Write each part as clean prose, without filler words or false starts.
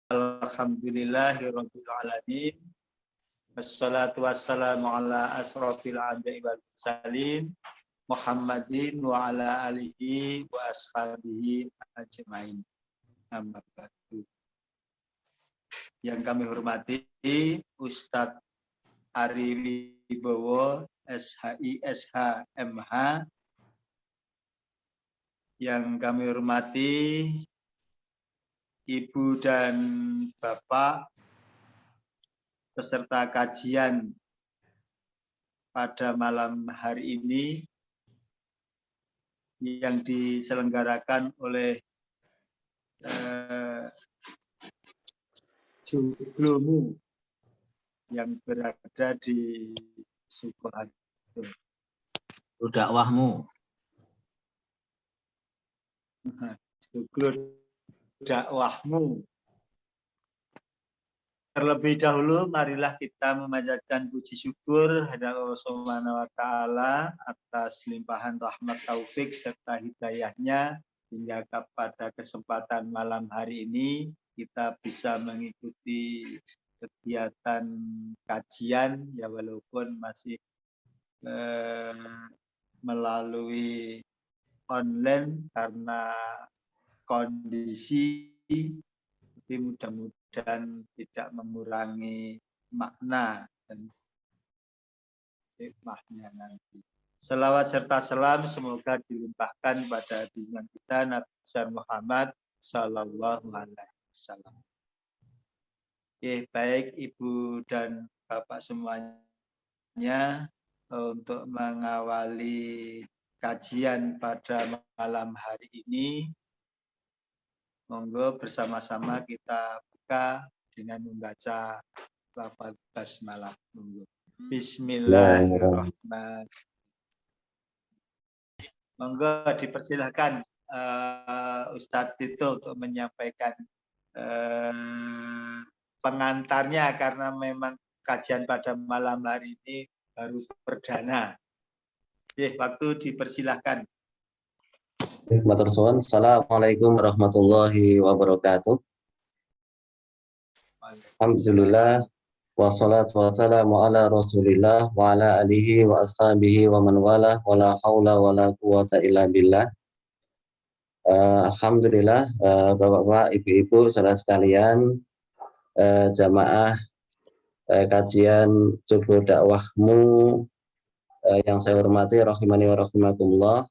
Alhamdulillahirabbil alamin. Wassalatu wassalamu ala asrofil anbiya'i wal mursalin Muhammadin wa ala alihi wa ashabihi ajmain. Amma ba'du. Yang kami hormati Ustadz Ari Wibowo SHI SHMH. Yang kami hormati Ibu dan Bapak peserta kajian pada malam hari ini yang diselenggarakan oleh Joglomu yang berada di Sukoharjo. Dakwahmu. Joglo dakwahmu. Terlebih dahulu marilah kita memanjatkan puji syukur hadirat Allah Subhanahu wa taala atas limpahan rahmat taufik serta hidayahnya hingga pada kesempatan malam hari ini kita bisa mengikuti kegiatan kajian ya walaupun masih melalui online karena kondisi, tapi mudah-mudahan tidak mengurangi makna dan hikmahnya nanti. Selawat serta salam semoga dilimpahkan pada junjungan kita Nabi besar Muhammad Sallallahu Alaihi Wasallam. Oke, baik Ibu dan Bapak semuanya, untuk mengawali kajian pada malam hari ini, monggo bersama-sama kita buka dengan membaca lafaz basmalah. Monggo. Bismillahirrahmanirrahim. Monggo dipersilahkan Ustadz itu untuk menyampaikan pengantarnya karena memang kajian pada malam hari ini baru perdana. Waktu dipersilahkan. Matur suwun. Assalamualaikum warahmatullahi wabarakatuh. Alhamdulillah wassalatu wassalamu ala Rasulillah wa ala alihi wa ashabihi wa man wala wala haula wala quwata illa billah. Alhamdulillah, Bapak-bapak, Ibu-ibu, saudara sekalian, jamaah kajian Joglo dakwahmu yang saya hormati rahimani wa rahimakumullah.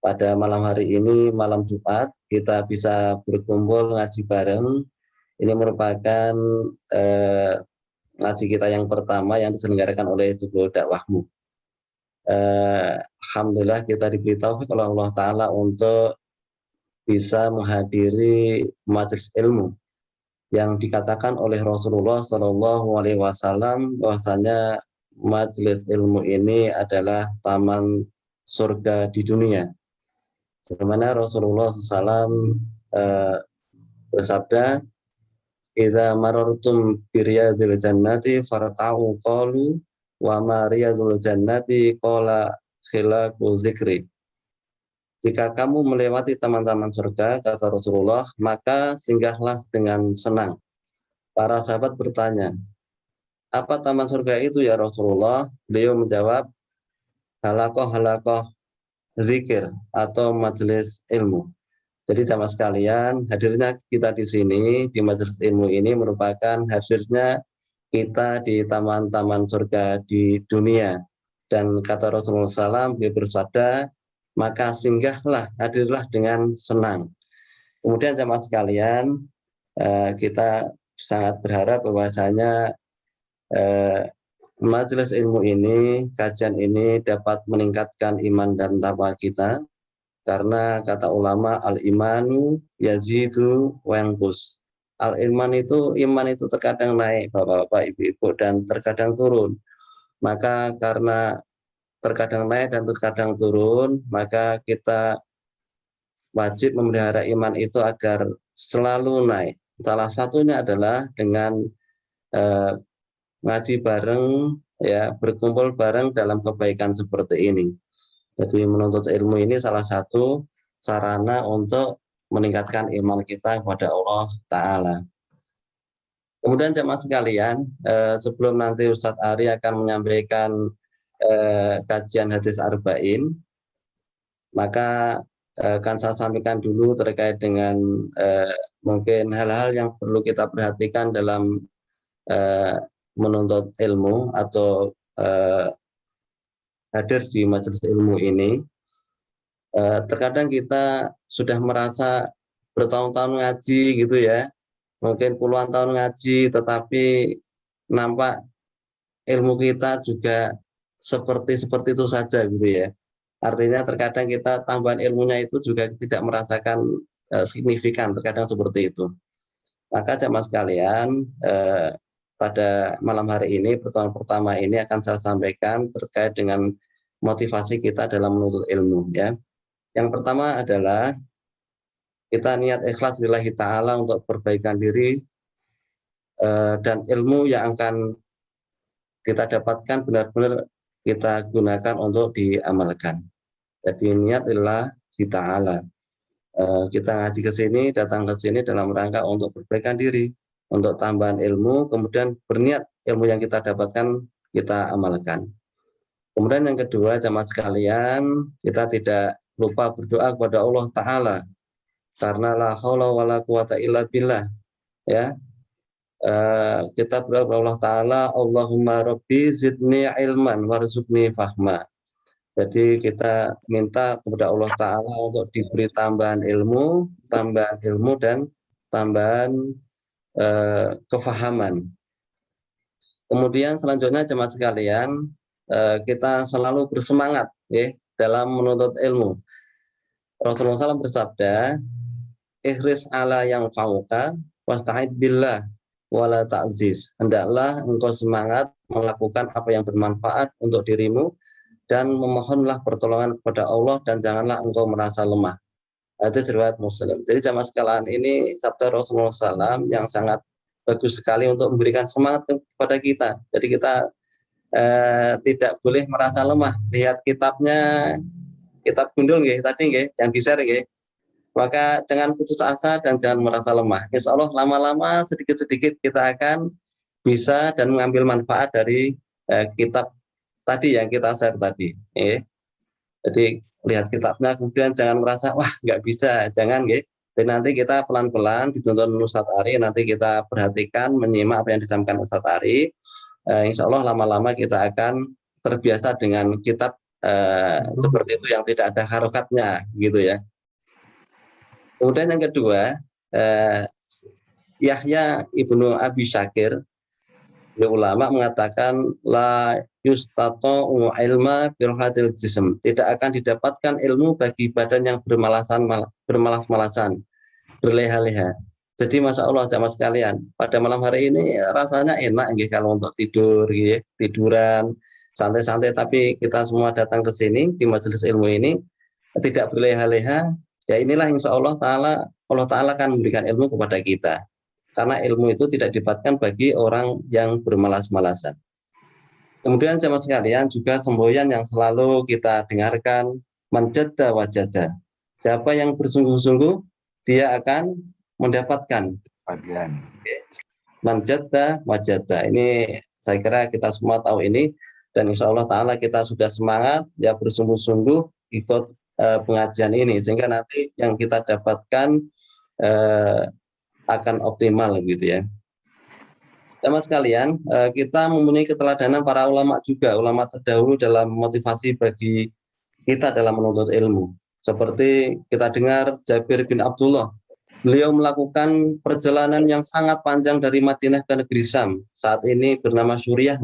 Pada malam hari ini, malam Jumat, kita bisa berkumpul ngaji bareng. Ini merupakan ngaji kita yang pertama yang diselenggarakan oleh Joglo dakwahmu. Alhamdulillah kita diberi taufik oleh Allah Ta'ala untuk bisa menghadiri majelis ilmu yang dikatakan oleh Rasulullah SAW bahwasanya majelis ilmu ini adalah taman surga di dunia. Sebagaimana Rasulullah SAW bersabda, "Idza marartum bi riyadil jannati farta'u qalu wa ma riyadul jannati qala khilaqu dzikri." Jika kamu melewati taman-taman surga, kata Rasulullah, maka singgahlah dengan senang. Para sahabat bertanya, apa taman surga itu ya Rasulullah? Beliau menjawab, halakoh zikir atau majelis ilmu. Jadi jamaah sekalian, hadirnya kita di sini di majelis ilmu ini merupakan hadirnya kita di taman-taman surga di dunia. Dan kata Rasulullah SAW, beliau bersabda, maka singgahlah, hadirlah dengan senang. Kemudian jamaah sekalian, kita sangat berharap bahwasanya majelis ilmu ini, kajian ini dapat meningkatkan iman dan takwa kita, karena kata ulama al-imanu yazidu wa yanqus. Al-iman itu, iman itu terkadang naik Bapak-bapak, Ibu-ibu, dan terkadang turun. Maka karena terkadang naik dan terkadang turun, maka kita wajib memelihara iman itu agar selalu naik. Salah satunya adalah dengan ngaji bareng, ya, berkumpul bareng dalam kebaikan seperti ini. Jadi menuntut ilmu ini salah satu sarana untuk meningkatkan iman kita kepada Allah Ta'ala. Kemudian jemaah sekalian, sebelum nanti Ustadz Ari akan menyampaikan kajian hadis arba'in, maka akan saya sampaikan dulu terkait dengan mungkin hal-hal yang perlu kita perhatikan dalam menuntut ilmu atau hadir di majelis ilmu ini. Terkadang kita sudah merasa bertahun-tahun ngaji gitu ya, mungkin puluhan tahun ngaji, tetapi nampak ilmu kita juga seperti itu saja gitu ya. Artinya terkadang kita tambahan ilmunya itu juga tidak merasakan signifikan, terkadang seperti itu. Maka jemaah sekalian, pada malam hari ini, pertemuan pertama ini akan saya sampaikan terkait dengan motivasi kita dalam menuntut ilmu ya. Yang pertama adalah kita niat ikhlas lillahi ta'ala untuk perbaikan diri, dan ilmu yang akan kita dapatkan benar-benar kita gunakan untuk diamalkan. Jadi niat lillahi ta'ala. Kita ngaji ke sini, datang ke sini dalam rangka untuk perbaikan diri, untuk tambahan ilmu, kemudian berniat ilmu yang kita dapatkan kita amalkan. Kemudian yang kedua, jamaah sekalian, kita tidak lupa berdoa kepada Allah Ta'ala, karena la haula wala quwata illa billah ya. Kita berdoa kepada Allah Ta'ala, Allahumma rabbi zidni ilman warzuqni fahma. Jadi kita minta kepada Allah Ta'ala untuk diberi tambahan ilmu dan tambahan kefahaman. Kemudian selanjutnya jemaah sekalian, kita selalu bersemangat ya dalam menuntut ilmu. Rasulullah SAW bersabda, "Ihris ala yang fauka wasta'id billah wala ta'ziz." Hendaklah engkau semangat melakukan apa yang bermanfaat untuk dirimu dan memohonlah pertolongan kepada Allah dan janganlah engkau merasa lemah. Hadis riwayat Muslim. Jadi jamaah sekalian, ini sabda Rasulullah SAW yang sangat bagus sekali untuk memberikan semangat kepada kita. Jadi kita tidak boleh merasa lemah. Lihat kitabnya, kitab gundul tadi yang di-share. Maka jangan putus asa dan jangan merasa lemah. Insya Allah lama-lama sedikit-sedikit kita akan bisa dan mengambil manfaat dari kitab tadi yang kita share tadi. Jadi lihat kitabnya, kemudian jangan merasa wah nggak bisa, jangan. Dan nanti kita pelan-pelan dituntun Ustadz Ari, nanti kita perhatikan, menyimak apa yang disampaikan Ustadz Ari. Insya Allah lama-lama kita akan terbiasa dengan kitab seperti itu yang tidak ada harokatnya gitu ya. Kemudian yang kedua, Yahya ibnu Abi Syakir, ulama mengatakan la yustata'u ilma birhatil jism, tidak akan didapatkan ilmu bagi badan yang bermalas-malasan, berleha-leha. Jadi masya Allah jamaah sekalian, pada malam hari ini rasanya enak kalau untuk tidur, tiduran santai-santai, tapi kita semua datang ke sini di majelis ilmu ini tidak berleha-leha. Ya inilah insya Allah Ta'ala akan memberikan ilmu kepada kita, karena ilmu itu tidak didapatkan bagi orang yang bermalas-malasan. Kemudian jamaah sekalian, juga semboyan yang selalu kita dengarkan, manjadda wajada. Siapa yang bersungguh-sungguh, dia akan mendapatkan. Manjadda wajada. Ini saya kira kita semua tahu ini, dan insya Allah Ta'ala kita sudah semangat, ya bersungguh-sungguh ikut pengajian ini, sehingga nanti yang kita dapatkan akan optimal gitu ya. Sama sekalian, kita mempunyai keteladanan para ulama juga, ulama terdahulu dalam motivasi bagi kita dalam menuntut ilmu. Seperti kita dengar Jabir bin Abdullah, beliau melakukan perjalanan yang sangat panjang dari Madinah ke negeri Syam. Saat ini bernama Suriah,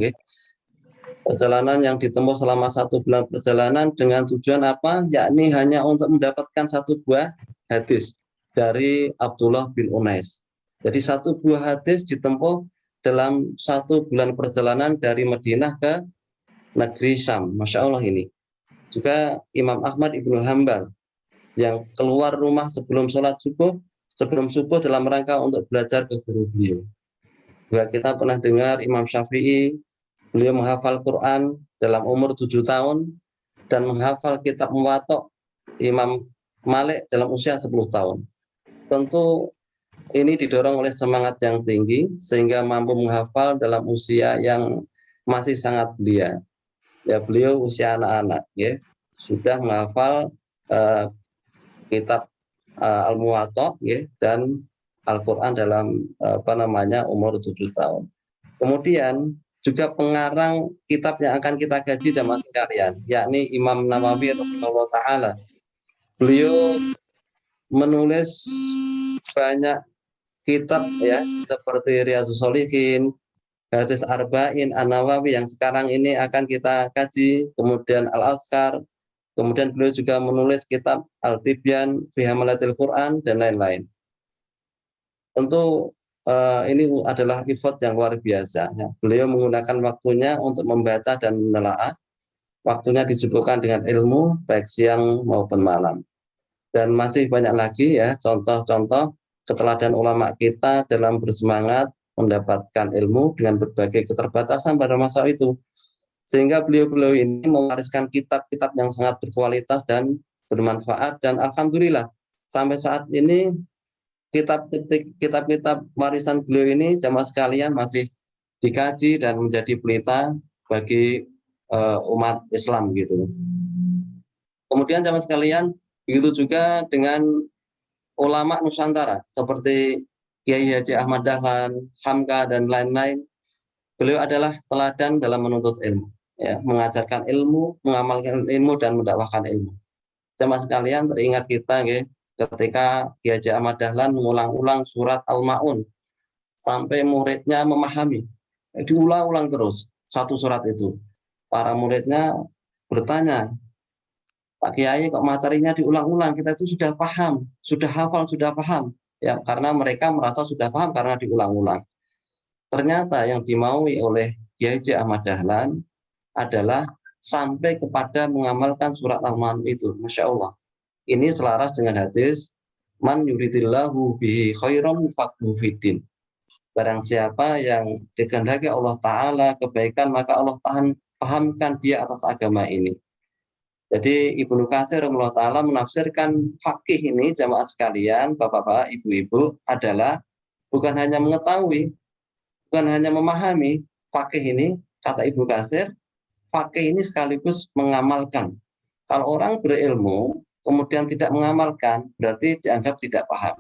perjalanan yang ditempuh selama 1 bulan perjalanan dengan tujuan apa? Yakni hanya untuk mendapatkan 1 buah hadis dari Abdullah bin Unais. Jadi 1 buah hadis ditempuh dalam 1 bulan perjalanan dari Madinah ke negeri Syam. Masya Allah ini. Juga Imam Ahmad ibnu Hanbal yang keluar rumah sebelum subuh dalam rangka untuk belajar ke guru beliau. Juga kita pernah dengar Imam Syafi'i, beliau menghafal Quran dalam umur 7 tahun dan menghafal kitab Muwatta Imam Malik dalam usia 10 tahun. Tentu ini didorong oleh semangat yang tinggi sehingga mampu menghafal dalam usia yang masih sangat belia. Ya, beliau usia anak-anak, ya, sudah menghafal kitab Al-Muwatta, ya, dan Al-Quran dalam umur 7 tahun. Kemudian juga pengarang kitab yang akan kita kaji jamaah sekalian, yakni Imam Nawawi rahimahullah taala. Beliau menulis banyak kitab, ya, seperti Riyadhus Shalihin, Hadis Arba'in An-Nawawi yang sekarang ini akan kita kaji, kemudian Al-Azkar, kemudian beliau juga menulis kitab Al-Tibyan fi Hamalatil Quran dan lain-lain. Tentu ini adalah effort yang luar biasa. Ya. Beliau menggunakan waktunya untuk membaca dan menelaah. Waktunya disibukkan dengan ilmu baik siang maupun malam. Dan masih banyak lagi, ya, contoh-contoh keteladanan ulama kita dalam bersemangat mendapatkan ilmu dengan berbagai keterbatasan pada masa itu. Sehingga beliau-beliau ini mewariskan kitab-kitab yang sangat berkualitas dan bermanfaat, dan alhamdulillah sampai saat ini kitab-kitab warisan beliau ini jamaah sekalian masih dikaji dan menjadi pelita bagi umat Islam gitu. Kemudian jamaah sekalian, begitu juga dengan ulama Nusantara seperti Kiai Haji Ahmad Dahlan, Hamka dan lain-lain. Beliau adalah teladan dalam menuntut ilmu, ya, mengajarkan ilmu, mengamalkan ilmu dan mendakwahkan ilmu. Jamaah sekalian, teringat kita, ya, ketika Kiai Haji Ahmad Dahlan mengulang-ulang surat Al-Ma'un sampai muridnya memahami, diulang-ulang terus satu surat itu. Para muridnya bertanya, Pak Kiai kok materinya diulang-ulang, kita itu sudah paham, sudah hafal, sudah paham. Ya, karena mereka merasa sudah paham karena diulang-ulang. Ternyata yang dimaui oleh Kiai Haji Ahmad Dahlan adalah sampai kepada mengamalkan surat Al-Ma'un itu. Masya Allah. Ini selaras dengan hadis, man yuridillahu bihi khairan yufaqihu fiddin. Barang siapa yang dikehendaki Allah Ta'ala kebaikan, maka Allah pahamkan dia atas agama ini. Jadi Ibnu Katsir rahimahullah taala menafsirkan fakih ini jamaah sekalian, bapak-bapak, ibu-ibu, adalah bukan hanya mengetahui, bukan hanya memahami fakih ini, kata Ibnu Katsir, fakih ini sekaligus mengamalkan. Kalau orang berilmu kemudian tidak mengamalkan, berarti dianggap tidak paham.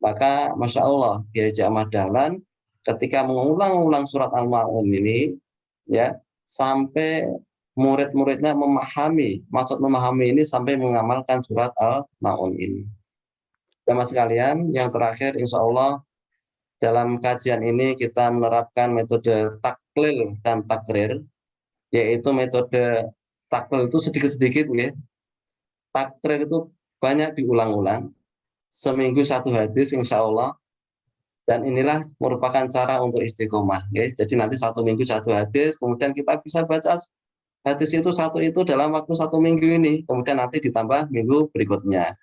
Maka Masya Allah, Kiai Haji Ahmad Dahlan ketika mengulang-ulang surat Al-Ma'un ini, ya, sampai murid-muridnya memahami, maksud memahami ini sampai mengamalkan surat Al-Ma'un ini. Jamaah sekalian, yang terakhir insya Allah dalam kajian ini kita menerapkan metode taklil dan takrir, yaitu metode taklil itu sedikit-sedikit, ya. Takrir itu banyak diulang-ulang, seminggu satu hadis insya Allah, dan inilah merupakan cara untuk istiqomah, ya. Jadi nanti 1 minggu 1 hadis, kemudian kita bisa baca hadis itu satu itu dalam waktu 1 minggu ini, kemudian nanti ditambah minggu berikutnya.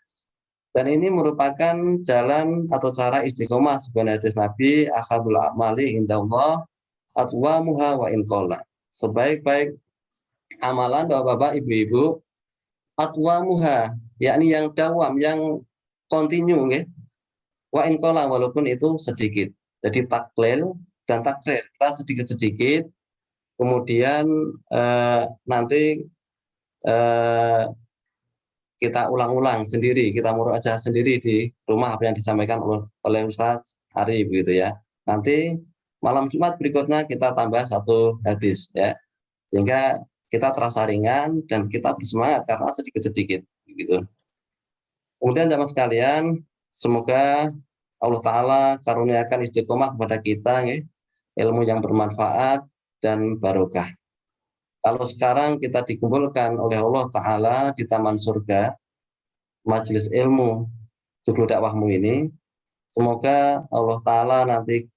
Dan ini merupakan jalan atau cara istiqomah sebenarnya hadis Nabi, akhabul a'mali indallah atwamuha wa inqala. Sebaik-baik amalan bapak-bapak, ibu-ibu, atwamuha, yakni yang dawam, yang kontinu, ya. Wa inqala, walaupun itu sedikit. Jadi taklil dan takrir, kita sedikit-sedikit. Kemudian nanti kita ulang-ulang sendiri, kita murojaah sendiri di rumah apa yang disampaikan oleh Ustaz Ari, begitu, ya. Nanti malam Jumat berikutnya kita tambah 1 hadis, ya, sehingga kita terasa ringan dan kita bersemangat karena sedikit-sedikit, begitu. Kemudian jamaah sekalian, semoga Allah Ta'ala karuniakan istiqomah kepada kita, ya, ilmu yang bermanfaat dan barokah. Kalau sekarang kita dikumpulkan oleh Allah Ta'ala di taman surga, majelis ilmu judul dakwahmu ini, semoga Allah Ta'ala nanti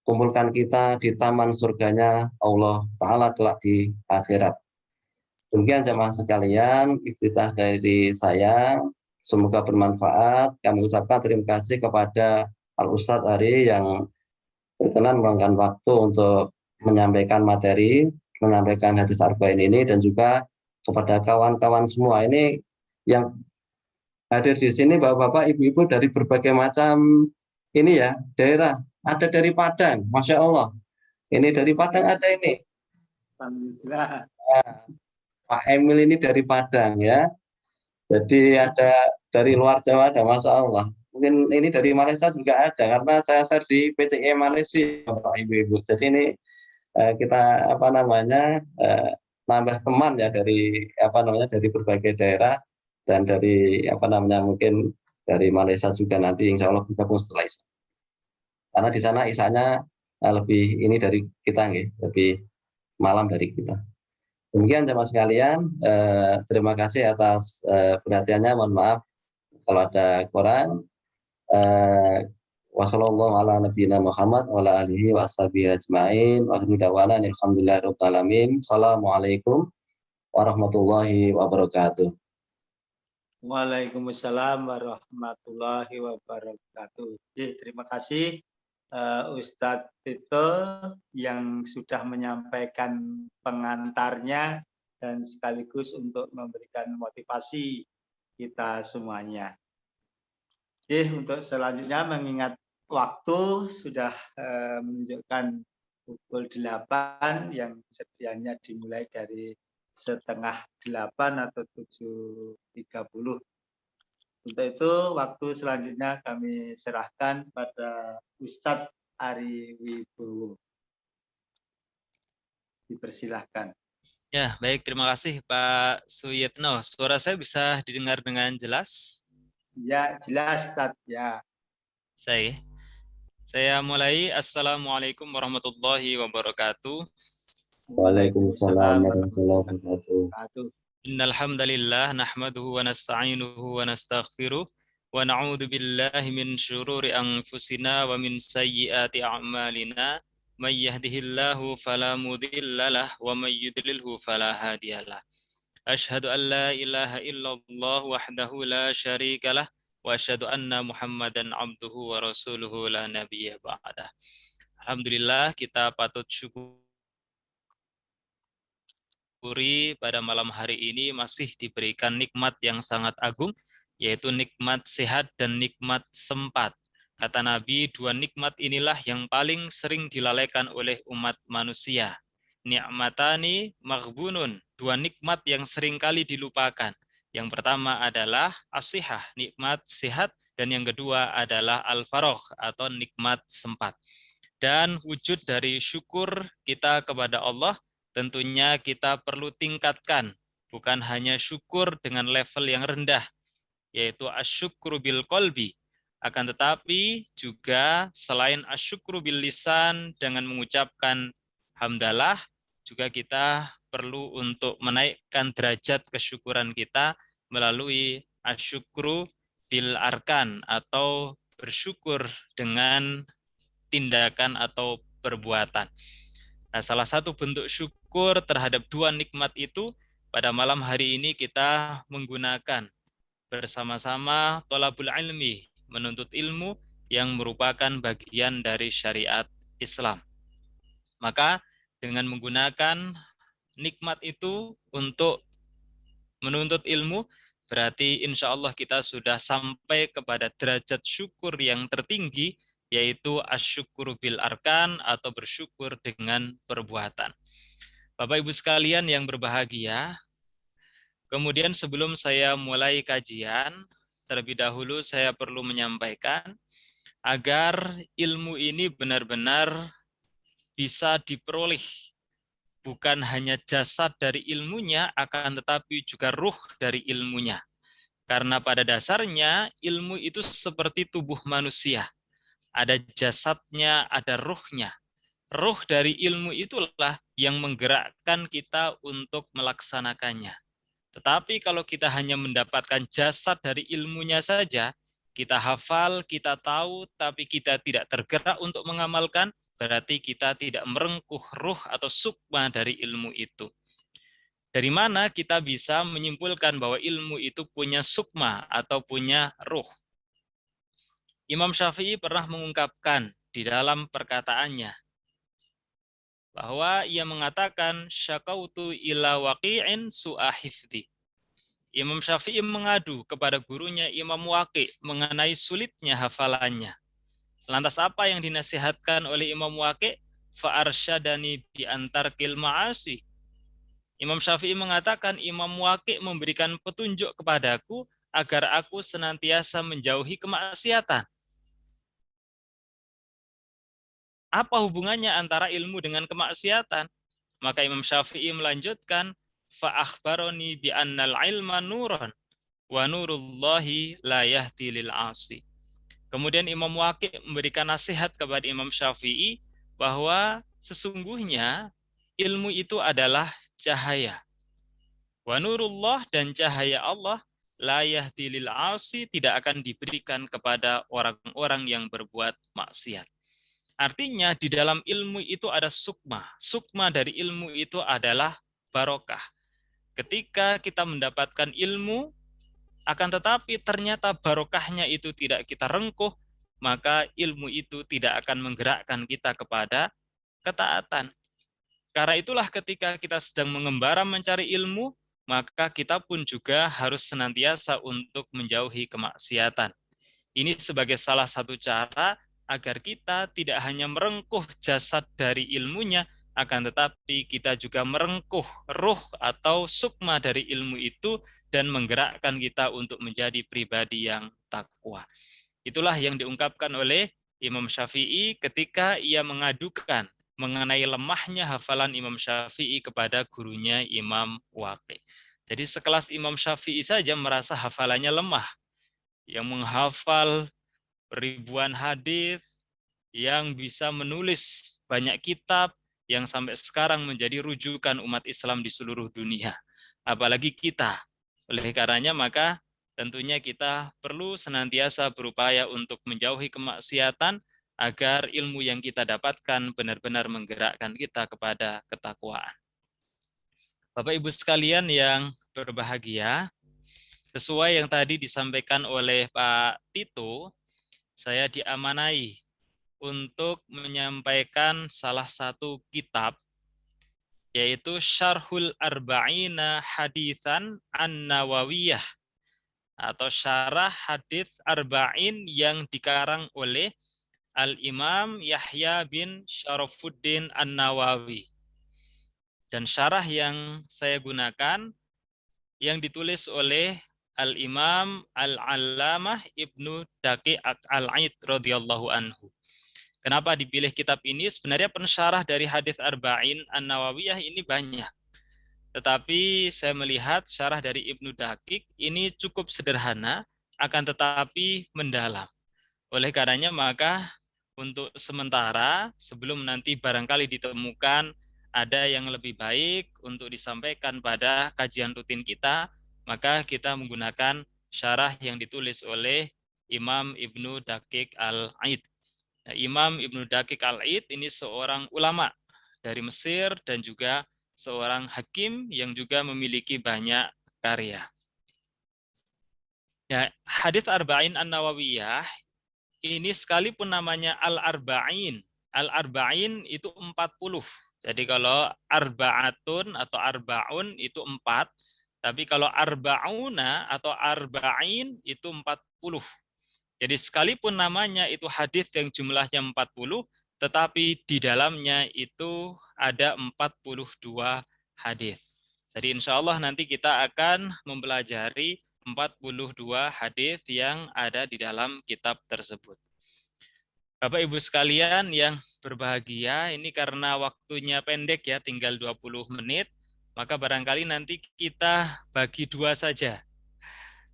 kumpulkan kita di taman surganya Allah Ta'ala kelak di akhirat. Demikian jamaah sekalian, iftitah dari saya, semoga bermanfaat. Kami ucapkan terima kasih kepada Al-Ustadz Ari yang berkenan meluangkan waktu untuk menyampaikan materi, menyampaikan hadis arba'in ini, dan juga kepada kawan-kawan semua ini yang hadir di sini, bapak-bapak, ibu-ibu dari berbagai macam ini ya, daerah. Ada dari Padang, Masya Allah. Ini dari Padang ada ini. Alhamdulillah. Nah, Pak Emil ini dari Padang ya. Jadi ada dari luar Jawa ada, Masya Allah. Mungkin ini dari Malaysia juga ada, karena saya share di PCE Malaysia, Pak Ibu-Ibu. Jadi ini kita apa namanya nambah teman ya dari apa namanya dari berbagai daerah dan dari apa namanya mungkin dari Malaysia juga nanti insya Allah bergabung setelah Isya. Karena di sana Isanya lebih ini dari kita nih, lebih malam dari kita. Demikian jemaah sekalian, terima kasih atas perhatiannya. Mohon maaf kalau ada kurang. Wassallallahu ala nabiyina Muhammad wa ala alihi wa ashabihi ajma'in. Wa akhiru da'wana alhamdulillahirabbil alamin. Assalamualaikum warahmatullahi wabarakatuh. Waalaikumsalam warahmatullahi wabarakatuh. Terima kasih Ustadz Tito yang sudah menyampaikan pengantarnya dan sekaligus untuk memberikan motivasi kita semuanya. Untuk selanjutnya mengingat waktu sudah menunjukkan pukul 8 yang sedianya dimulai dari setengah 8 atau 7.30. Untuk itu waktu selanjutnya kami serahkan pada Ustadz Ari Wibowo. Dipersilahkan. Ya, baik. Terima kasih Pak Suyitno. Suara saya bisa didengar dengan jelas? Ya, jelas Ustadz. Ya. Saya mulai. Assalamualaikum warahmatullahi wabarakatuh. Waalaikumsalam warahmatullahi wabarakatuh. Innal hamdalillah nahmaduhu wa nasta'inuhu wa nastaghfiruh wa na'udzu billahi min syururi anfusina wa min sayyiati a'malina may yahdihillahu fala mudhillalah wa may yudlilhu fala hadiyalah. Asyhadu an la ilaha illallah wahdahu la syarikalah wa asyhadu anna Muhammadan abduhu wa rasuluhu la nabiyya ba'dah. Alhamdulillah kita patut syukuri pada malam hari ini masih diberikan nikmat yang sangat agung, yaitu nikmat sehat dan nikmat sempat. Kata Nabi, dua nikmat inilah yang paling sering dilalaikan oleh umat manusia. Ni'matani maghbunun, dua nikmat yang sering kali dilupakan. Yang pertama adalah as-sihah, nikmat sehat, dan yang kedua adalah al-faragh atau nikmat sempat. Dan wujud dari syukur kita kepada Allah tentunya kita perlu tingkatkan, bukan hanya syukur dengan level yang rendah, yaitu asyukru bil qalbi, akan tetapi juga selain asyukru bil lisan dengan mengucapkan hamdalah, juga kita perlu untuk menaikkan derajat kesyukuran kita melalui asyukru bil arkan atau bersyukur dengan tindakan atau perbuatan. Nah, salah satu bentuk syukur terhadap dua nikmat itu pada malam hari ini kita menggunakan bersama-sama thalabul ilmi, menuntut ilmu yang merupakan bagian dari syariat Islam. Maka dengan menggunakan nikmat itu untuk menuntut ilmu, berarti insya Allah kita sudah sampai kepada derajat syukur yang tertinggi, yaitu asyukuru bil arkan atau bersyukur dengan perbuatan. Bapak Ibu sekalian yang berbahagia, kemudian sebelum saya mulai kajian, terlebih dahulu saya perlu menyampaikan agar ilmu ini benar-benar bisa diperoleh, bukan hanya jasad dari ilmunya, akan tetapi juga ruh dari ilmunya. Karena pada dasarnya ilmu itu seperti tubuh manusia. Ada jasadnya, ada ruhnya. Ruh dari ilmu itulah yang menggerakkan kita untuk melaksanakannya. Tetapi kalau kita hanya mendapatkan jasad dari ilmunya saja, kita hafal, kita tahu, tapi kita tidak tergerak untuk mengamalkan, berarti kita tidak merengkuh ruh atau sukma dari ilmu itu. Dari mana kita bisa menyimpulkan bahwa ilmu itu punya sukma atau punya ruh? Imam Syafi'i pernah mengungkapkan di dalam perkataannya bahwa ia mengatakan syakautu ila waqi'in su'ahifdi. Imam Syafi'i mengadu kepada gurunya Imam Waqi' mengenai sulitnya hafalannya. Lantas apa yang dinasihatkan oleh Imam Waqi'? Fa'arsyadani bi antarkil ma'asi. Imam Syafi'i mengatakan Imam Waqi' memberikan petunjuk kepadaku agar aku senantiasa menjauhi kemaksiatan. Apa hubungannya antara ilmu dengan kemaksiatan? Maka Imam Syafi'i melanjutkan, fa'akhbaroni bi annal ilma nurun wa nurullahi la yahdi lil 'asi. Kemudian Imam Waqi' memberikan nasihat kepada Imam Syafi'i bahwa sesungguhnya ilmu itu adalah cahaya. Wa nurullah, dan cahaya Allah, la yahdi lil 'asi, tidak akan diberikan kepada orang-orang yang berbuat maksiat. Artinya di dalam ilmu itu ada sukma. Sukma dari ilmu itu adalah barokah. Ketika kita mendapatkan ilmu, akan tetapi ternyata barokahnya itu tidak kita rengkuh, maka ilmu itu tidak akan menggerakkan kita kepada ketaatan. Karena itulah ketika kita sedang mengembara mencari ilmu, maka kita pun juga harus senantiasa untuk menjauhi kemaksiatan. Ini sebagai salah satu cara agar kita tidak hanya merengkuh jasad dari ilmunya, akan tetapi kita juga merengkuh ruh atau sukma dari ilmu itu dan menggerakkan kita untuk menjadi pribadi yang takwa. Itulah yang diungkapkan oleh Imam Syafi'i ketika ia mengadukan mengenai lemahnya hafalan Imam Syafi'i kepada gurunya Imam Waqi'. Jadi sekelas Imam Syafi'i saja merasa hafalannya lemah, yang menghafal ribuan hadis, yang bisa menulis banyak kitab yang sampai sekarang menjadi rujukan umat Islam di seluruh dunia. Apalagi kita. Oleh karenanya maka tentunya kita perlu senantiasa berupaya untuk menjauhi kemaksiatan agar ilmu yang kita dapatkan benar-benar menggerakkan kita kepada ketakwaan. Bapak Ibu sekalian yang berbahagia, sesuai yang tadi disampaikan oleh Pak Tito, saya diamanai untuk menyampaikan salah satu kitab, yaitu Syarhul Arba'ina Haditsan An-Nawawiyah, atau syarah hadis Arba'in yang dikarang oleh Al-Imam Yahya bin Syarafuddin An-Nawawi. Dan syarah yang saya gunakan yang ditulis oleh Al-Imam Al-Allamah Ibnu Daqiq Al-Aid radhiyallahu anhu. Kenapa dipilih kitab ini? Sebenarnya pensyarah dari hadis Arba'in An-Nawawiyah ini banyak. Tetapi saya melihat syarah dari Ibnu Daqiq ini cukup sederhana, akan tetapi mendalam. Oleh karenanya maka untuk sementara, sebelum nanti barangkali ditemukan ada yang lebih baik untuk disampaikan pada kajian rutin kita, maka kita menggunakan syarah yang ditulis oleh Imam Ibnu Daqiq Al-Aid. Nah, Imam Ibnu Daqiq Al-Aid ini seorang ulama dari Mesir dan juga seorang hakim yang juga memiliki banyak karya. Ya, hadis Arba'in An-Nawawiyah ini sekalipun namanya Al-Arba'in, Al-Arba'in itu 40. Jadi kalau Arba'atun atau Arba'un itu 4, tapi kalau Arba'una atau Arba'in itu 40. Jadi sekalipun namanya itu hadis yang jumlahnya 40, tetapi di dalamnya itu ada 42 hadis. Jadi insya Allah nanti kita akan mempelajari 42 hadis yang ada di dalam kitab tersebut. Bapak Ibu sekalian yang berbahagia, ini karena waktunya pendek ya, tinggal 20 menit, maka barangkali nanti kita bagi dua saja.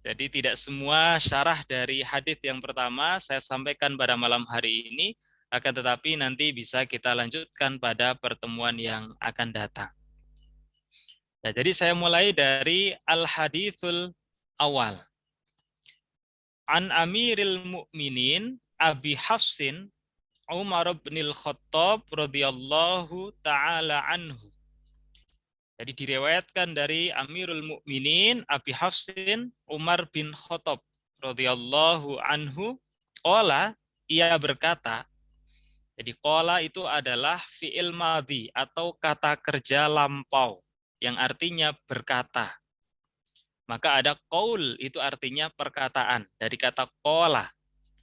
Jadi tidak semua syarah dari hadis yang pertama saya sampaikan pada malam hari ini, akan tetapi nanti bisa kita lanjutkan pada pertemuan yang akan datang. Nah, jadi saya mulai dari Al-Hadithul Awal. An Amiril Mu'minin Abi Hafsin Umar bin Al-Khattab radhiyallahu taala anhu. Jadi direwayatkan dari Amirul Mukminin Abi Hafsin Umar bin Khattab radhiyallahu anhu, qala, ia berkata. Jadi qala itu adalah fi'il madhi atau kata kerja lampau yang artinya berkata. Maka ada qaul, itu artinya perkataan dari kata qala.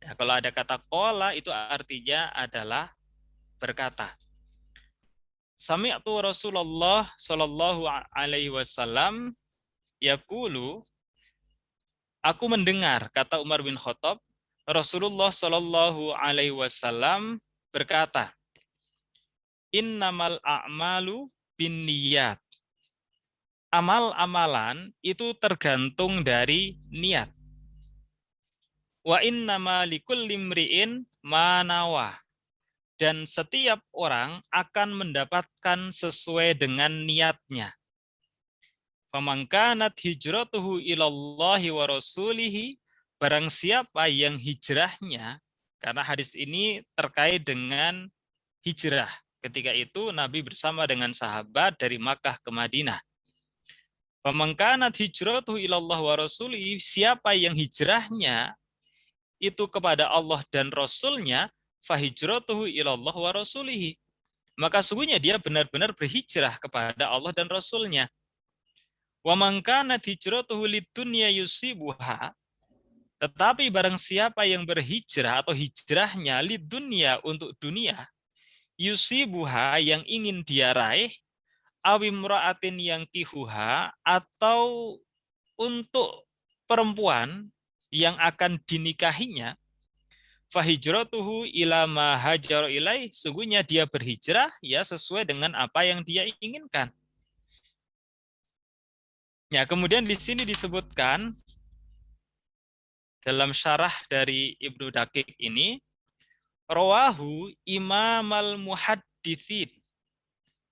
Ya, kalau ada kata qala itu artinya adalah berkata. Sami'tu Rasulullah sallallahu alaihi wasallam yaqulu, aku mendengar, kata Umar bin Khattab, Rasulullah sallallahu alaihi wasallam berkata, innamal a'malu binniyat. Amal-amalan itu tergantung dari niat. Wa innama likulli imri'in ma nawa. Dan setiap orang akan mendapatkan sesuai dengan niatnya. Faman kanat hijratuhu ilallahi wa rasulihi, barang siapa yang hijrahnya, karena hadis ini terkait dengan hijrah. Ketika itu Nabi bersama dengan sahabat dari Makkah ke Madinah. Faman kanat hijratuhu ilallah wa rasulihi, siapa yang hijrahnya itu kepada Allah dan Rasulnya, fahijratuhu ilallah wa rasulihi, maka sungguhnya dia benar-benar berhijrah kepada Allah dan Rasulnya. Wa man kanat hijratuhu lidunya yusibuha, tetapi barang siapa yang berhijrah atau hijrahnya lidunya untuk dunia, yusibuha yang ingin dia raih, awimra'atin yang kihuha atau untuk perempuan yang akan dinikahinya, fahijratuhu ila ma hajar ilaih, sungguhnya dia berhijrah ya sesuai dengan apa yang dia inginkan. Ya, kemudian di sini disebutkan dalam syarah dari Ibnu Daqiq ini, rawahu Imam al-Muhadditsin.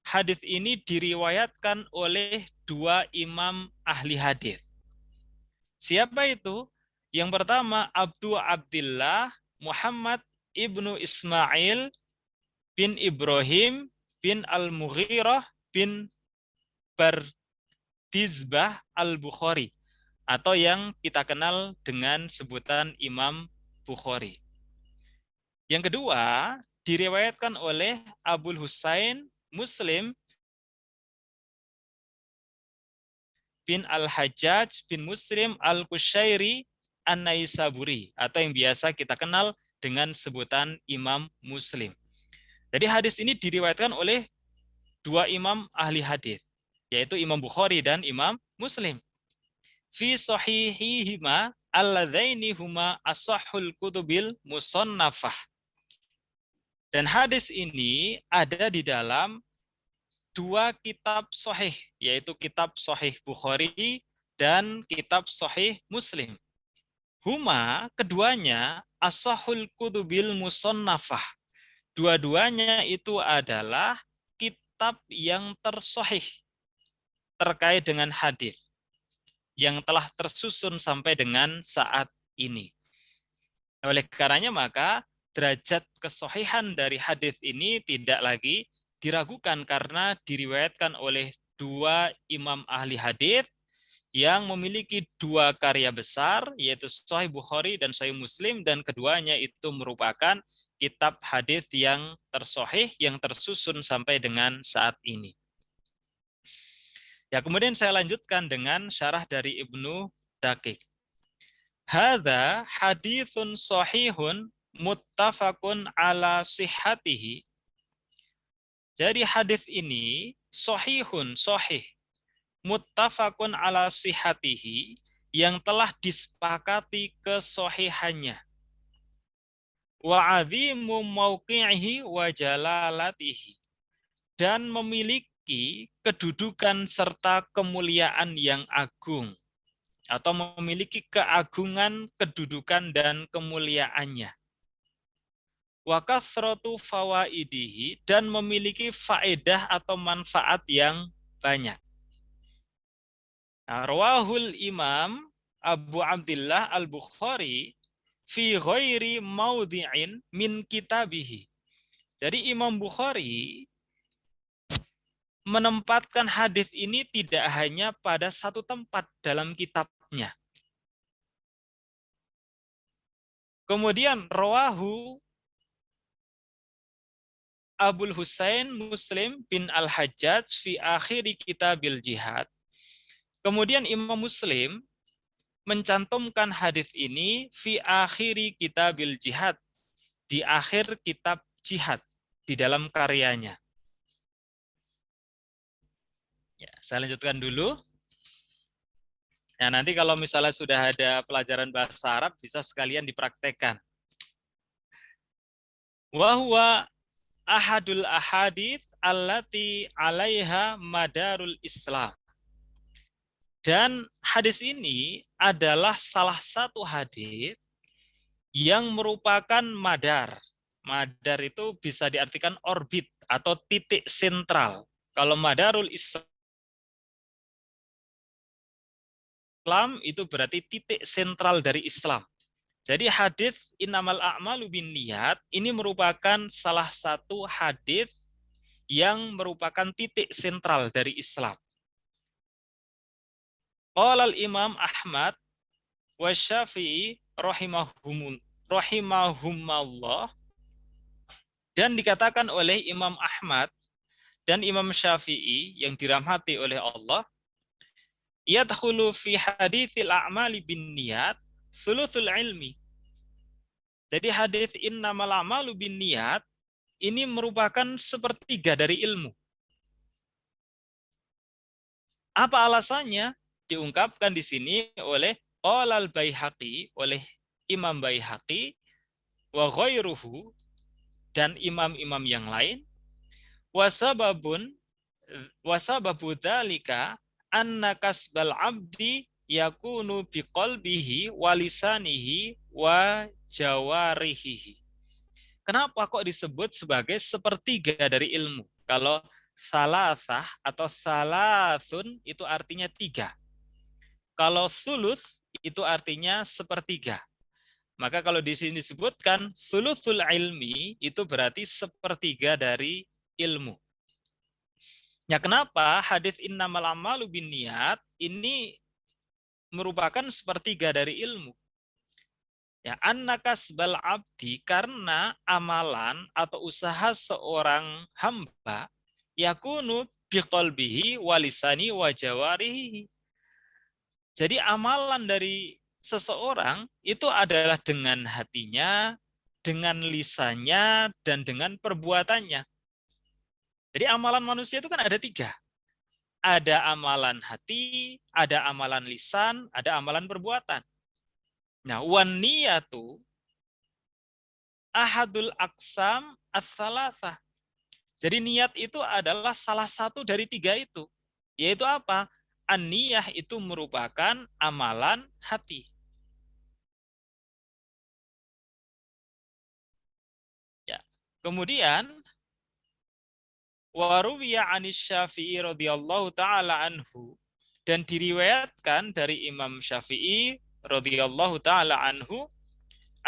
Hadis ini diriwayatkan oleh dua imam ahli hadis. Siapa itu? Yang pertama Abu Abdillah Muhammad ibnu Ismail bin Ibrahim bin Al-Mughirah bin Bardizbah Al-Bukhari, atau yang kita kenal dengan sebutan Imam Bukhari. Yang kedua diriwayatkan oleh Abul Husain Muslim bin Al-Hajjaj bin Muslim Al-Qushairi An-Naisaburi, atau yang biasa kita kenal dengan sebutan Imam Muslim. Jadi hadis ini diriwayatkan oleh dua imam ahli hadis, yaitu Imam Bukhari dan Imam Muslim. Fi sahihihima alladzaini huma ashahul kutubil musannafah. Dan hadis ini ada di dalam dua kitab sahih, yaitu kitab sahih Bukhari dan kitab sahih Muslim. Huma, keduanya, ashahul kutubil musannafah. Dua-duanya itu adalah kitab yang tersahih terkait dengan hadis yang telah tersusun sampai dengan saat ini. Oleh karenanya maka derajat kesahihan dari hadis ini tidak lagi diragukan karena diriwayatkan oleh dua imam ahli hadis yang memiliki dua karya besar, yaitu Sahih Bukhari dan Sahih Muslim, dan keduanya itu merupakan kitab hadis yang tersahih yang tersusun sampai dengan saat ini. Ya, kemudian saya lanjutkan dengan syarah dari Ibnu Daqiq. Hadza haditsun sahihun muttafaqun ala sihhatihi. Jadi hadis ini sahihun, sahih, muttafaqun ala sihhatihi, yang telah disepakati kesahihannya. Wa 'azimu mauqi'ihi wa jalalatihi, dan memiliki kedudukan serta kemuliaan yang agung, atau memiliki keagungan, kedudukan, dan kemuliaannya. Wa kathratu fawaidihi, dan memiliki faedah atau manfaat yang banyak. Rawahul Imam Abu Abdillah Al-Bukhari fi ghairi maudhi'in min kitabihi. Jadi Imam Bukhari menempatkan hadis ini tidak hanya pada satu tempat dalam kitabnya. Kemudian rawahu Abul Husain Muslim bin Al-Hajjaj fi akhiri kitabil jihad. Kemudian Imam Muslim mencantumkan hadis ini fi akhiri kitabil jihad, di akhir kitab jihad, di dalam karyanya. Ya, saya lanjutkan dulu. Nah, nanti kalau misalnya sudah ada pelajaran bahasa Arab, bisa sekalian dipraktekkan. Wa huwa ahadul ahadits allati 'alaiha madarul Islam. Dan hadis ini adalah salah satu hadis yang merupakan madar. Madar itu bisa diartikan orbit atau titik sentral. Kalau madarul Islam itu berarti titik sentral dari Islam. Jadi hadis innamal a'malu binniyat ini merupakan salah satu hadis yang merupakan titik sentral dari Islam. Qala al-Imam Ahmad wa Syafi'i rahimahumallah, dan dikatakan oleh Imam Ahmad dan Imam Syafi'i yang dirahmati oleh Allah, yadkhulu fi haditsil a'mali binniyat thuluthul ilmi. Jadi hadis innamal a'malu binniyat ini merupakan sepertiga dari ilmu. Apa alasannya? Diungkapkan di sini oleh Qolal Baihaqi, oleh Imam Baihaqi, wa ghairuhu, dan imam-imam yang lain, wasababu dzalika anna kasbal abdi yakunu biqalbihi wa lisanihi wa jawarihi. Kenapa kok disebut sebagai sepertiga dari ilmu? Kalau salasah atau salasun itu artinya 3. Kalau sulus itu artinya sepertiga. Maka kalau di sini disebutkan sulusul ilmi itu berarti sepertiga dari ilmu. Ya, kenapa hadis innamal a'malu binniyat ini merupakan sepertiga dari ilmu? Ya, annakasbal abdi, karena amalan atau usaha seorang hamba yakunu biqalbihi walisani wa jawarihi. Jadi amalan dari seseorang itu adalah dengan hatinya, dengan lisannya, dan dengan perbuatannya. Jadi amalan manusia itu kan ada 3. Ada amalan hati, ada amalan lisan, ada amalan perbuatan. Nah, wan niyatu ahadul aqsam ats-tsalatsah. Jadi niat itu adalah salah satu dari 3 itu. Yaitu apa? An-niyah itu merupakan amalan hati. Ya. Kemudian waruwiya anis Syafi'i radhiyallahu taala anhu, dan diriwayatkan dari Imam Syafi'i radhiyallahu taala anhu,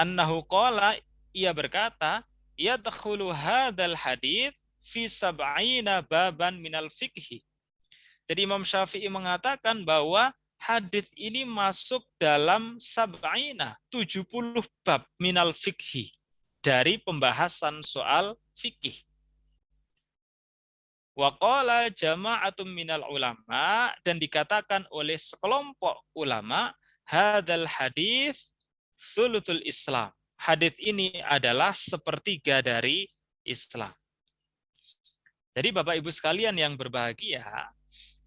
annahu qala, ia berkata, yadkhulu hadzal hadits fi sab'ina baban minal fiqhi. Jadi Imam Syafi'i mengatakan bahwa hadis ini masuk dalam sab'ina, 70 bab minal fiqhi, dari pembahasan soal fikih. Wa qala jama'atum minal ulama, dan dikatakan oleh sekelompok ulama, hadzal hadis thuluthul Islam. Hadis ini adalah sepertiga dari Islam. Jadi Bapak Ibu sekalian yang berbahagia,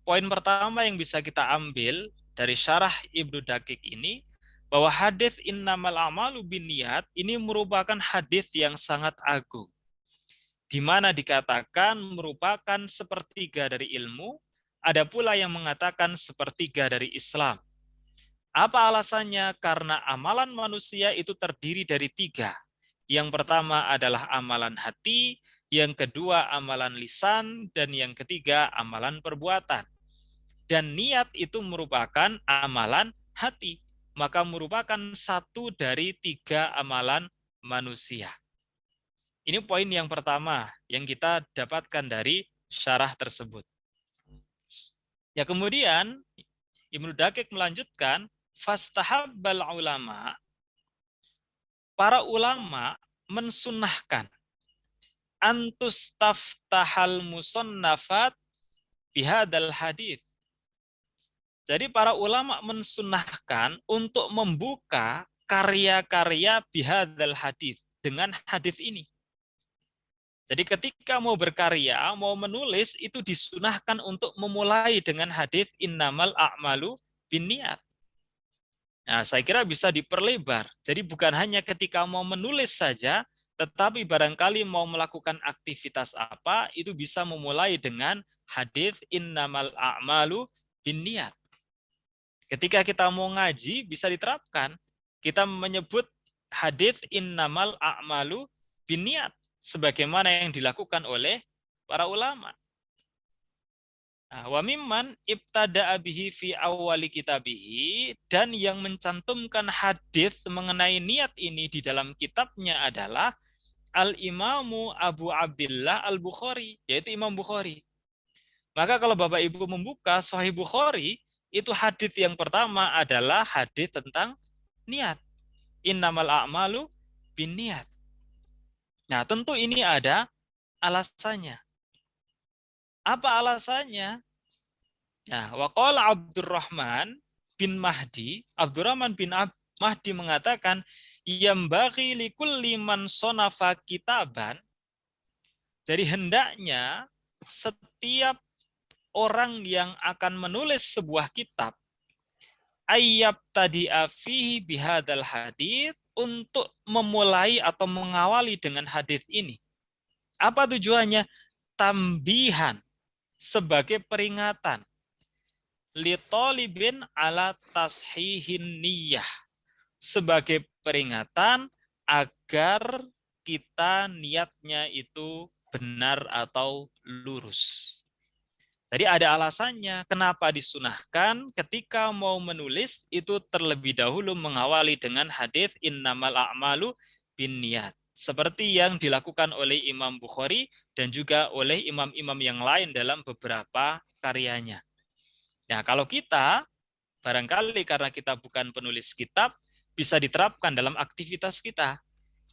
poin pertama yang bisa kita ambil dari syarah Ibnu Dakik ini, bahwa hadis innamal a'malu binniyat ini merupakan hadis yang sangat agung, di mana dikatakan merupakan sepertiga dari ilmu, ada pula yang mengatakan sepertiga dari Islam. Apa alasannya? Karena amalan manusia itu terdiri dari 3. Yang pertama adalah amalan hati, yang kedua amalan lisan, dan yang ketiga amalan perbuatan. Dan niat itu merupakan amalan hati, maka merupakan satu dari 3 amalan manusia. Ini poin yang pertama yang kita dapatkan dari syarah tersebut. Ya, kemudian Ibnu Dakik melanjutkan, fastahabbal ulama, para ulama mensunnahkan, antustaftahal musannafat bihadal hadits. Jadi para ulama mensunahkan untuk membuka karya-karya bihadzal hadis dengan hadis ini. Jadi ketika mau berkarya, mau menulis, itu disunahkan untuk memulai dengan hadis innamal a'malu binniyat. Nah, saya kira bisa diperlebar. Jadi bukan hanya ketika mau menulis saja, tetapi barangkali mau melakukan aktivitas apa, itu bisa memulai dengan hadis innamal a'malu binniyat. Ketika kita mau ngaji, bisa diterapkan. Kita menyebut hadis innamal a'malu binniyat sebagaimana yang dilakukan oleh para ulama. Wa mimman ibtada'a bihi fi awwali kitabihi, dan yang mencantumkan hadis mengenai niat ini di dalam kitabnya adalah Al-Imamu Abu Abdillah Al-Bukhari, yaitu Imam Bukhari. Maka kalau Bapak Ibu membuka Sahih Bukhari, itu hadis yang pertama adalah hadis tentang niat. Innamal a'malu binniyat. Nah, tentu ini ada alasannya. Apa alasannya? Nah, waqala Abdurrahman bin Mahdi, Abdurrahman bin Mahdi mengatakan, yambaghi likulli man sonafa kitaban. Jadi hendaknya setiap orang yang akan menulis sebuah kitab, ayyab tadi'a fihi bihadal hadith, untuk memulai atau mengawali dengan hadis ini. Apa tujuannya? Tambihan, sebagai peringatan. Li talibin ala tashihin niyah, sebagai peringatan agar kita niatnya itu benar atau lurus. Jadi ada alasannya kenapa disunahkan ketika mau menulis itu terlebih dahulu mengawali dengan hadis innamal a'malu binniyat. Seperti yang dilakukan oleh Imam Bukhari dan juga oleh imam-imam yang lain dalam beberapa karyanya. Nah, kalau kita barangkali karena kita bukan penulis kitab, bisa diterapkan dalam aktivitas kita.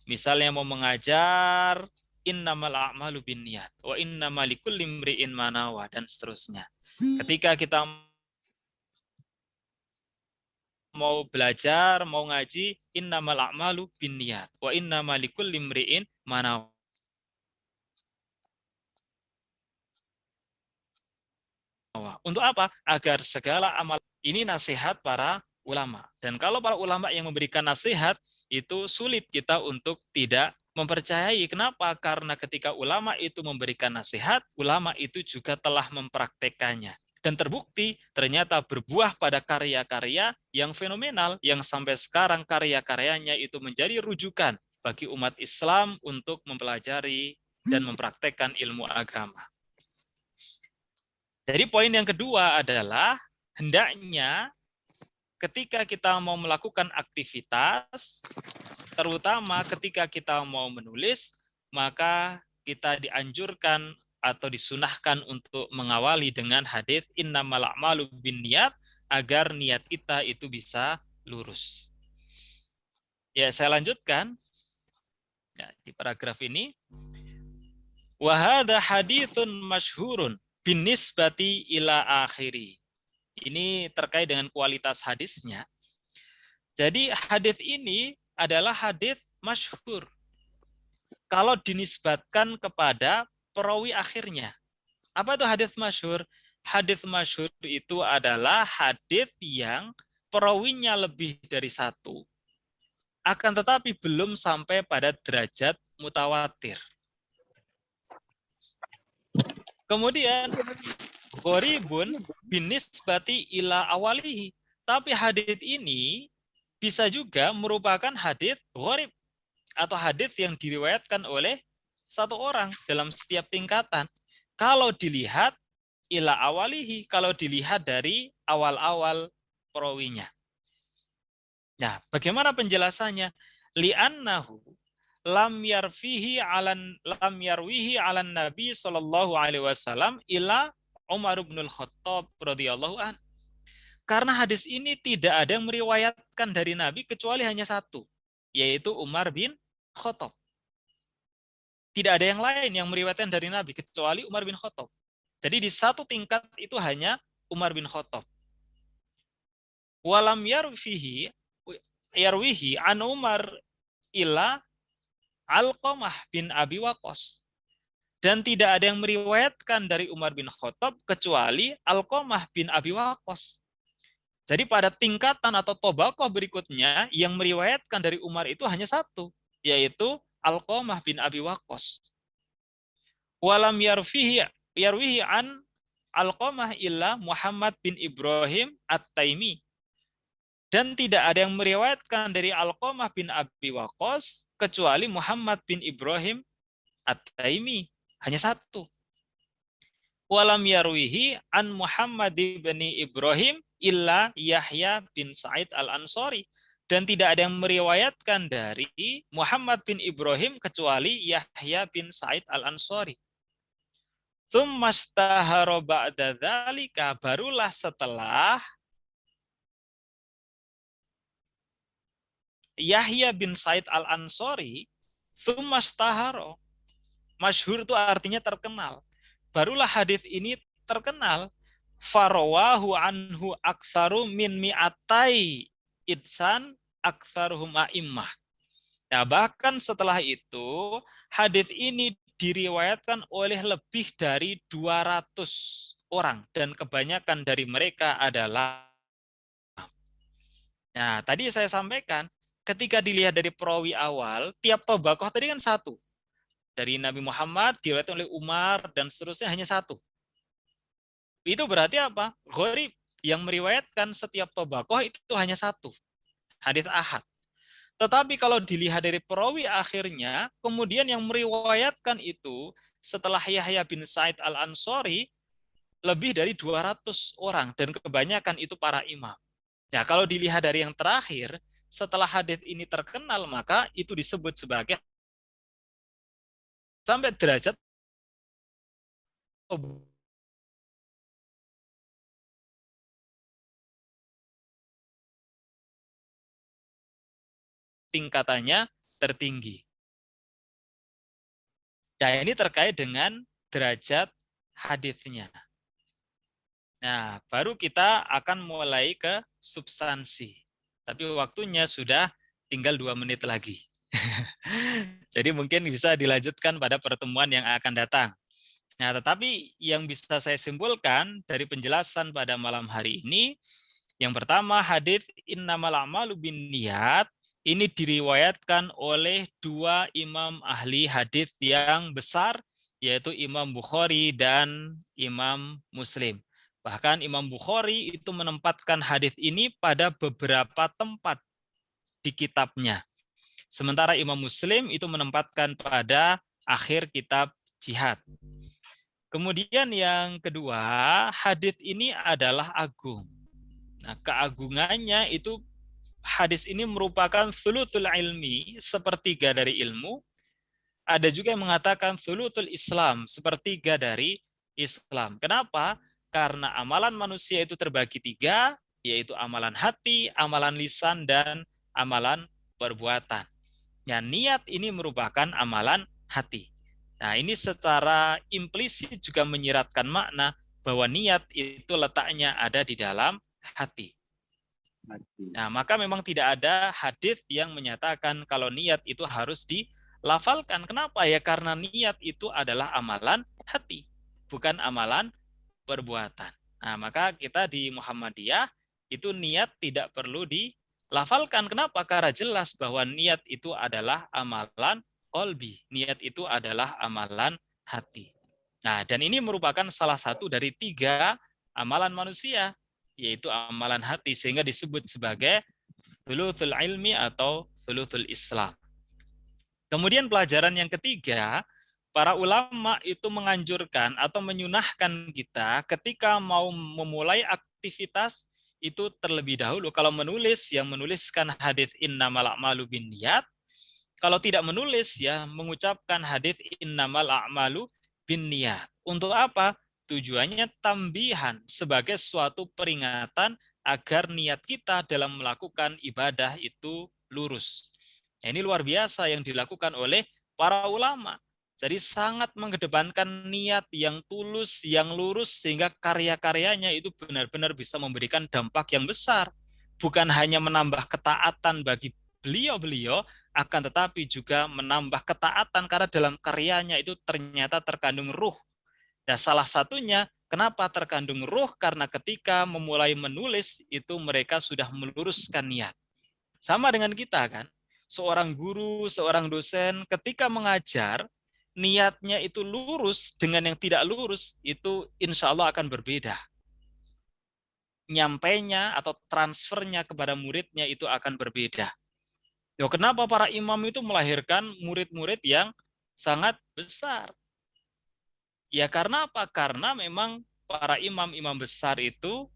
Misalnya mau mengajar, innamal a'malu binniyat wa innamal likulli imri'in ma nawa, dan seterusnya. Ketika kita mau belajar, mau ngaji, innamal a'malu binniyat wa innamal likulli imri'in ma nawa. Untuk apa? Agar segala amal, ini nasihat para ulama. Dan kalau para ulama yang memberikan nasihat, itu sulit kita untuk tidak mempercayai. Kenapa? Karena ketika ulama itu memberikan nasihat, ulama itu juga telah mempraktekannya. Dan terbukti ternyata berbuah pada karya-karya yang fenomenal, yang sampai sekarang karya-karyanya itu menjadi rujukan bagi umat Islam untuk mempelajari dan mempraktekkan ilmu agama. Jadi poin yang kedua adalah hendaknya ketika kita mau melakukan aktivitas, terutama ketika kita mau menulis, maka kita dianjurkan atau disunahkan untuk mengawali dengan hadis innamal a'malu binniyat, agar niat kita itu bisa lurus. Ya, saya lanjutkan. Ya, di paragraf ini, wa hadza haditsun masyhurun binisbati ila akhiri. Ini terkait dengan kualitas hadisnya. Jadi hadis ini adalah hadis masyhur kalau dinisbatkan kepada perawi akhirnya. Apa itu hadis masyhur? Hadis masyhur itu adalah hadis yang perawinya lebih dari satu, akan tetapi belum sampai pada derajat mutawatir. Kemudian gharibun binisbati ila awalihi. Tapi hadis ini bisa juga merupakan hadis gharib atau hadis yang diriwayatkan oleh satu orang dalam setiap tingkatan. Kalau dilihat ila awalihi, kalau dilihat dari awal-awal perawinya. Nah, bagaimana penjelasannya? Li'annahu lam yarwihi alan Nabi sallallahu alaihi wasallam ila Umar bin Khattab radhiyallahu an. Karena hadis ini tidak ada yang meriwayatkan dari Nabi kecuali hanya satu, yaitu Umar bin Khattab. Tidak ada yang lain yang meriwayatkan dari Nabi kecuali Umar bin Khattab. Jadi di satu tingkat itu hanya Umar bin Khattab. Walam yarwihi an Umar illa Alqamah bin Abi Waqqas. Dan tidak ada yang meriwayatkan dari Umar bin Khattab kecuali Alqamah bin Abi Waqqas. Jadi pada tingkatan atau tobakoh berikutnya yang meriwayatkan dari Umar itu hanya satu, yaitu Alqamah bin Abi Waqqas. Walam yarwihi an Alqamah illa Muhammad bin Ibrahim At-Taimi. Dan tidak ada yang meriwayatkan dari Alqamah bin Abi Waqqas kecuali Muhammad bin Ibrahim At-Taimi. Hanya satu. Walam yarwihi an Muhammad bin Ibrahim illa Yahya bin Sa'id al-Ansari. Dan tidak ada yang meriwayatkan dari Muhammad bin Ibrahim kecuali Yahya bin Sa'id al-Ansari. Tsummashtahara ba'da dzalika, barulah setelah Yahya bin Sa'id al-Ansari, tsummashtahara. Masyhur itu artinya terkenal. Barulah hadis ini terkenal. Farawahu anhu aktsaru min mi'atai idsan aktsaruhum a'immah. Nah, bahkan setelah itu hadis ini diriwayatkan oleh lebih dari 200 orang dan kebanyakan dari mereka adalah. Nah, tadi saya sampaikan ketika dilihat dari perawi awal, tiap tobakoh tadi kan satu. Dari Nabi Muhammad, diriwayatkan oleh Umar, dan seterusnya hanya satu. Itu berarti apa? Gharib. Yang meriwayatkan setiap tobakoh itu hanya satu. Hadis ahad. Tetapi kalau dilihat dari perawi akhirnya, kemudian yang meriwayatkan itu setelah Yahya bin Sa'id al-Ansari, lebih dari 200 orang. Dan kebanyakan itu para imam. Ya, kalau dilihat dari yang terakhir, setelah hadis ini terkenal, maka itu disebut sebagai sampai derajat tingkatannya tertinggi. Nah, ini terkait dengan derajat hadisnya. Nah, baru kita akan mulai ke substansi. Tapi waktunya sudah tinggal 2 menit lagi. Jadi mungkin bisa dilanjutkan pada pertemuan yang akan datang. Nah, tetapi yang bisa saya simpulkan dari penjelasan pada malam hari ini, yang pertama hadis innamal a'malu binniyat ini diriwayatkan oleh 2 imam ahli hadis yang besar, yaitu Imam Bukhari dan Imam Muslim. Bahkan Imam Bukhari itu menempatkan hadis ini pada beberapa tempat di kitabnya. Sementara Imam Muslim itu menempatkan pada akhir kitab jihad. Kemudian yang kedua, hadis ini adalah agung. Nah, keagungannya itu hadis ini merupakan thuluthul ilmi, sepertiga dari ilmu. Ada juga yang mengatakan thuluthul Islam, sepertiga dari Islam. Kenapa? Karena amalan manusia itu terbagi 3, yaitu amalan hati, amalan lisan, dan amalan perbuatan. Ya, niat ini merupakan amalan hati. Nah, ini secara implisit juga menyiratkan makna bahwa niat itu letaknya ada di dalam hati. Nah, maka memang tidak ada hadis yang menyatakan kalau niat itu harus dilafalkan. Kenapa ya? Karena niat itu adalah amalan hati, bukan amalan perbuatan. Nah, maka kita di Muhammadiyah itu niat tidak perlu dilafalkan. Kenapa? Karena jelas bahwa niat itu adalah amalan qalbi. Niat itu adalah amalan hati. Nah, dan ini merupakan salah satu dari 3 amalan manusia, yaitu amalan hati, sehingga disebut sebagai thuluthul ilmi atau thuluthul Islam. Kemudian pelajaran yang ketiga, para ulama itu menganjurkan atau menyunahkan kita ketika mau memulai aktivitas itu terlebih dahulu. Kalau menulis, yang menuliskan hadits innamal a'malu binniyat. Kalau tidak menulis, ya mengucapkan hadits innamal a'malu binniyat. Untuk apa? Tujuannya tambihan, sebagai suatu peringatan agar niat kita dalam melakukan ibadah itu lurus. Ini luar biasa yang dilakukan oleh para ulama. Jadi sangat mengedepankan niat yang tulus, yang lurus, sehingga karya-karyanya itu benar-benar bisa memberikan dampak yang besar. bukan hanya menambah ketaatan bagi beliau-beliau, akan tetapi juga menambah ketaatan karena dalam karyanya itu ternyata terkandung ruh. Dan salah satunya, kenapa terkandung ruh? Karena ketika memulai menulis, itu mereka sudah meluruskan niat. Sama dengan kita kan, seorang guru, seorang dosen, ketika mengajar, niatnya itu lurus dengan yang tidak lurus, itu insya Allah akan berbeda. Nyampainya atau transfernya kepada muridnya itu akan berbeda. Yo, kenapa para imam itu melahirkan murid-murid yang sangat besar? Ya karena apa? Karena memang para imam-imam besar itu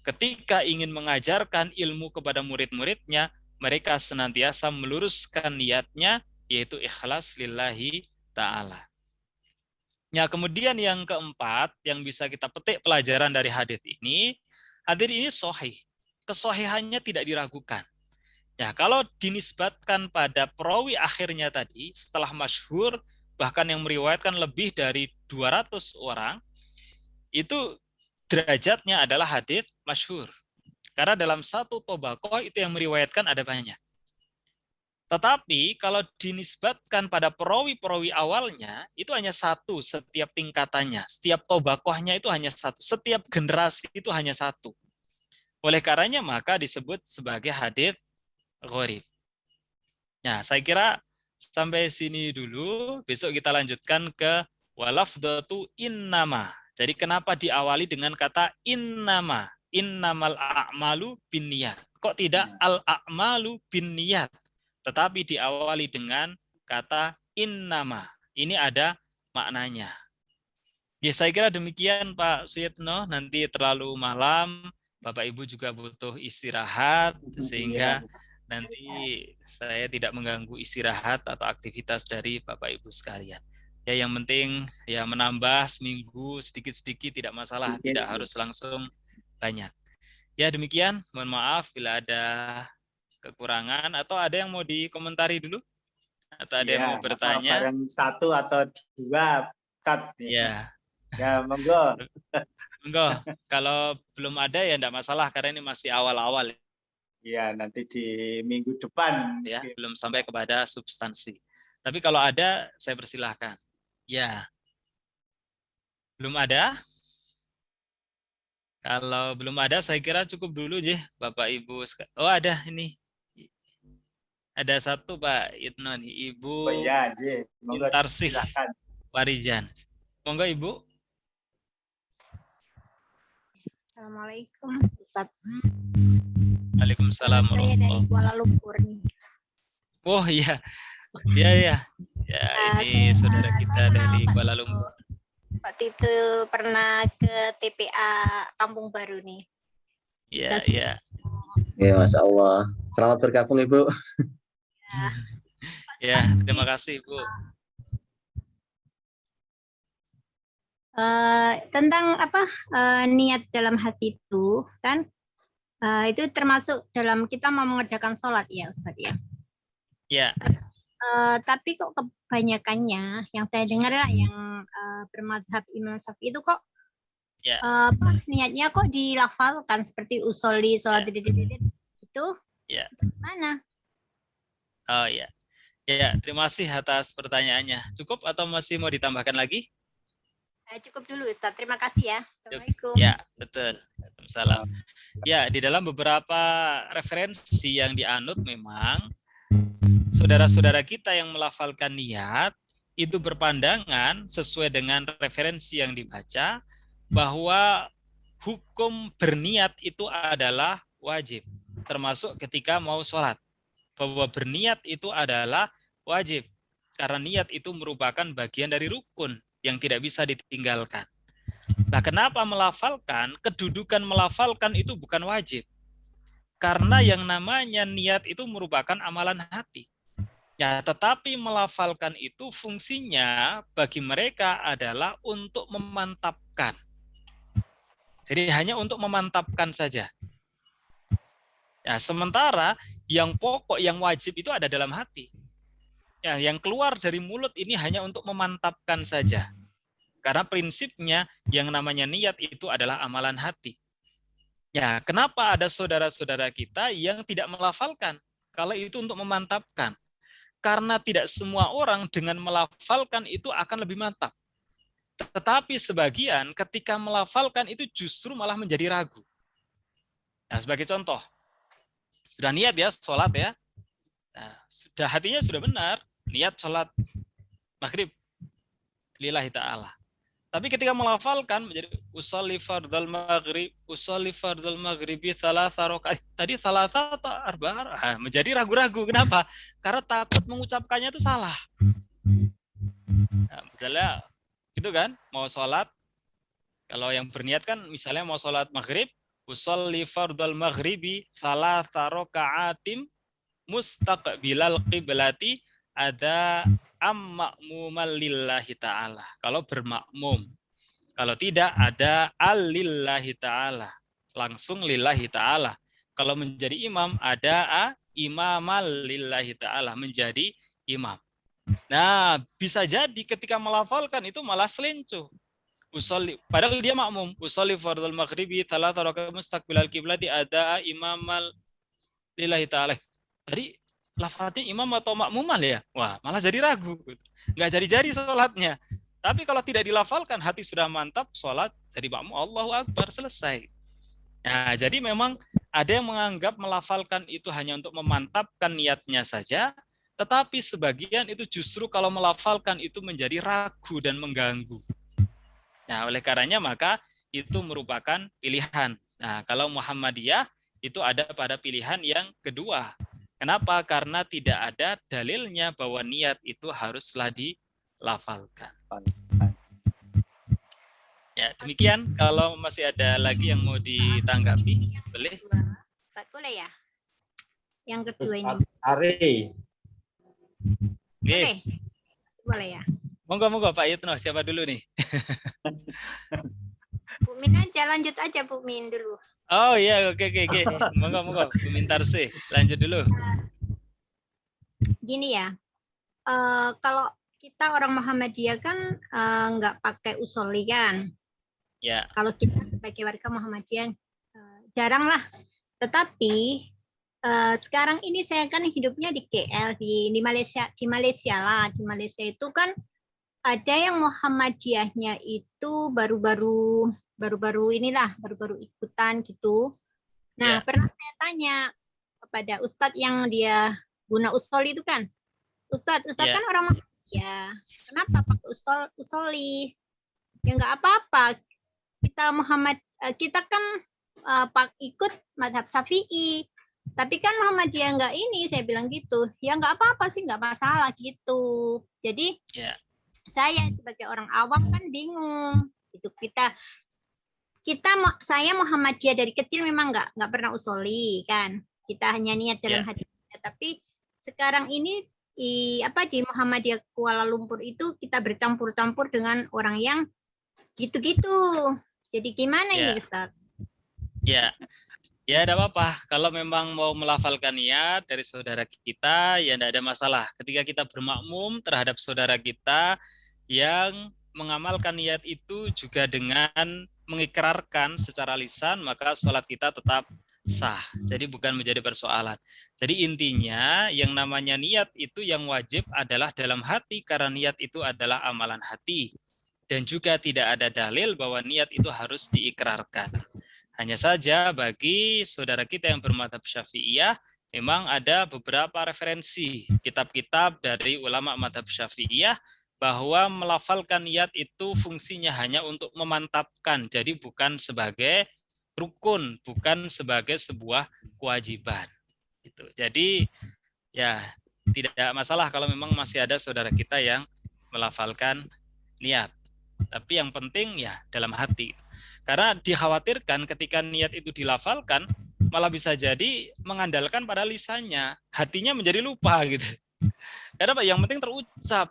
ketika ingin mengajarkan ilmu kepada murid-muridnya, mereka senantiasa meluruskan niatnya, yaitu ikhlas lillahi ta'ala. Ya, kemudian yang keempat, yang bisa kita petik pelajaran dari hadis ini sahih. Kesahihannya tidak diragukan. Ya, kalau dinisbatkan pada perawi akhirnya tadi, setelah masyhur, bahkan yang meriwayatkan lebih dari 200 orang, itu derajatnya adalah hadis masyhur. Karena dalam satu tobakoh itu yang meriwayatkan ada banyak. Tetapi kalau dinisbatkan pada perawi-perawi awalnya, itu hanya satu setiap tingkatannya. Setiap tobakohnya itu hanya satu. Setiap generasi itu hanya satu. Oleh karenanya maka disebut sebagai hadis gharib. Nah, saya kira sampai sini dulu. Besok kita lanjutkan ke walafdatu innama. Jadi kenapa diawali dengan kata innama? Innamal a'malu binniyat. Kok tidak al-a'malu binniyat? Tetapi diawali dengan kata innama. Ini ada maknanya. Ya, saya kira demikian Pak Suyitno. Nanti terlalu malam, Bapak Ibu juga butuh istirahat, sehingga nanti saya tidak mengganggu istirahat atau aktivitas dari Bapak Ibu sekalian. Ya, yang penting ya menambah seminggu sedikit-sedikit tidak masalah, tidak harus langsung banyak. Ya, demikian. Mohon maaf bila ada kekurangan, atau ada yang mau dikomentari dulu, atau ada yang mau bertanya. Barang satu atau dua cut. Ya. Ya, monggo. Monggo. Kalau belum ada ya enggak masalah karena ini masih awal-awal. Ya, nanti di minggu depan. Ya, belum sampai kepada substansi. Tapi kalau ada, saya persilahkan. Ya. Belum ada? Kalau belum ada, saya kira cukup dulu ya, Bapak Ibu. Oh, ada ini. Ada satu Pak Itno nih, Ibu Intarsih Warijan. Monggo Ibu. Assalamualaikum Ustaz. Waalaikumsalam. Saya dari Kuala Lumpur nih. Oh iya. Iya. Ya, ini saudara kita dari Kuala Lumpur. Waktu itu pernah ke TPA Kampung Baru nih. Iya. Ya, Masya Allah. Selamat bergabung Ibu. Ya, terima kasih Ibu. Tentang niat dalam hati itu kan itu termasuk dalam kita mau mengerjakan sholat ya Ustaz ya. Ya. Tapi kok kebanyakannya yang saya dengar lah yang bermadhab Imam Syafi'i itu kok niatnya kok dilafalkan seperti usolli sholat itu mana? Oh ya. Ya, terima kasih atas pertanyaannya. Cukup atau masih mau ditambahkan lagi? Cukup dulu Ustaz. Terima kasih ya. Assalamualaikum. Ya, betul. Waalaikumsalam. Ya, di dalam beberapa referensi yang dianut memang saudara-saudara kita yang melafalkan niat itu berpandangan sesuai dengan referensi yang dibaca bahwa hukum berniat itu adalah wajib, termasuk ketika mau sholat. Bahwa berniat itu adalah wajib, karena niat itu merupakan bagian dari rukun yang tidak bisa ditinggalkan. Nah, kenapa melafalkan? Kedudukan melafalkan itu bukan wajib. Karena yang namanya niat itu merupakan amalan hati. Ya, tetapi melafalkan itu fungsinya bagi mereka adalah untuk memantapkan. Jadi hanya untuk memantapkan saja. Ya, sementara yang pokok, yang wajib itu ada dalam hati. Ya, yang keluar dari mulut ini hanya untuk memantapkan saja. Karena prinsipnya yang namanya niat itu adalah amalan hati. Ya, kenapa ada saudara-saudara kita yang tidak melafalkan? Kalau itu untuk memantapkan. Karena tidak semua orang dengan melafalkan itu akan lebih mantap. Tetapi sebagian ketika melafalkan itu justru malah menjadi ragu. Nah, sebagai contoh, sudah niat ya, sholat ya. Nah, sudah hatinya sudah benar, niat sholat maghrib lillahi ta'ala. Tapi ketika melafalkan menjadi usolli fardal maghribi thalatha rakaat. Tadi thalatha atau arba'a? Menjadi ragu-ragu. Kenapa? Karena takut mengucapkannya itu salah. Nah, misalnya itu kan, mau sholat, kalau yang berniat kan misalnya mau sholat maghrib, usolli fardal maghribi thalatha raka'atim mustaqbilal qiblati ada ma'muman lillahi ta'ala. Kalau bermakmum. Kalau tidak ada al-lillahi ta'ala. Langsung lillahi ta'ala. Kalau menjadi imam ada imamal lillahi ta'ala. Menjadi imam. Nah, bisa jadi ketika melafalkan itu malah selincuh. Padahal dia makmum. Usolli fardal maghribi thalatha rakaat mustaqbilal qiblati ada imamal lillahi ta'ala. Tadi lafadznya imam atau makmumal ya? Wah, malah jadi ragu. Nggak jadi-jadi sholatnya. Tapi kalau tidak dilafalkan, hati sudah mantap, sholat jadi makmum, Allahu Akbar, selesai. Nah, jadi memang ada yang menganggap melafalkan itu hanya untuk memantapkan niatnya saja, tetapi sebagian itu justru kalau melafalkan itu menjadi ragu dan mengganggu. Nah, oleh karenanya maka itu merupakan pilihan. Nah, kalau Muhammadiyah itu ada pada pilihan yang kedua. Kenapa? Karena tidak ada dalilnya bahwa niat itu haruslah dilafalkan. Ya, demikian. Kalau masih ada lagi yang mau ditanggapi, boleh? Boleh ya? Yang kedua ini. Ari. Boleh? Boleh ya? Monggo Pak Yitno, siapa dulu nih? Bu Min aja, lanjut aja Bu Min dulu. Oh iya, oke. Monggo, komentar sih. Lanjut dulu. Gini ya, kalau kita orang Muhammadiyah kan nggak pakai usolli kan? Ya. Kalau kita sebagai warga Muhammadiyah jarang lah. Tetapi sekarang ini saya kan hidupnya di KL, di Malaysia, di Malaysia itu kan ada yang Muhammadiyahnya itu baru-baru ikutan gitu. Nah, pernah saya tanya kepada Ustadz yang dia guna usolli itu kan, Ustadz kan orang Muhammadiyah, kenapa pakai usolli? Ya nggak apa-apa, kita kan ikut madhab Syafi'i, tapi kan Muhammadiyah nggak ini, saya bilang gitu. Ya nggak apa-apa sih, nggak masalah gitu. Jadi saya sebagai orang awam kan bingung. Itu saya Muhammadiyah dari kecil memang nggak pernah usolli kan. Kita hanya niat dalam hati. Tapi sekarang ini di Muhammadiyah Kuala Lumpur itu kita bercampur-campur dengan orang yang gitu-gitu. Jadi gimana ini Ustaz? Ya, tidak apa-apa. Kalau memang mau melafalkan niat dari saudara kita, ya tidak ada masalah. Ketika kita bermakmum terhadap saudara kita yang mengamalkan niat itu juga dengan mengikrarkan secara lisan, maka sholat kita tetap sah. Jadi bukan menjadi persoalan. Jadi intinya yang namanya niat itu yang wajib adalah dalam hati, karena niat itu adalah amalan hati. Dan juga tidak ada dalil bahwa niat itu harus diikrarkan. Hanya saja bagi saudara kita yang bermadhab Syafi'iyah, memang ada beberapa referensi kitab-kitab dari ulama madhab Syafi'iyah bahwa melafalkan niat itu fungsinya hanya untuk memantapkan, jadi bukan sebagai rukun, bukan sebagai sebuah kewajiban. Gitu. Jadi ya tidak masalah kalau memang masih ada saudara kita yang melafalkan niat. Tapi yang penting ya dalam hati. Karena dikhawatirkan ketika niat itu dilafalkan, malah bisa jadi mengandalkan pada lisannya, hatinya menjadi lupa gitu. Karena yang penting terucap.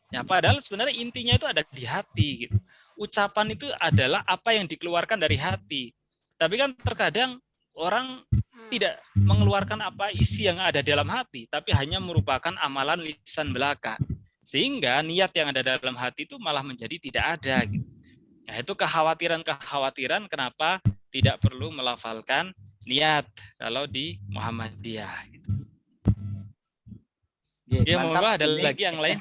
Ya, padahal sebenarnya intinya itu ada di hati gitu. Ucapan itu adalah apa yang dikeluarkan dari hati. Tapi kan terkadang orang tidak mengeluarkan apa isi yang ada dalam hati, tapi hanya merupakan amalan lisan belaka. Sehingga niat yang ada dalam hati itu malah menjadi tidak ada gitu. Nah, itu kekhawatiran kenapa tidak perlu melafalkan niat kalau di Muhammadiyah. Gitu. Ya, monggo ada lagi yang lain.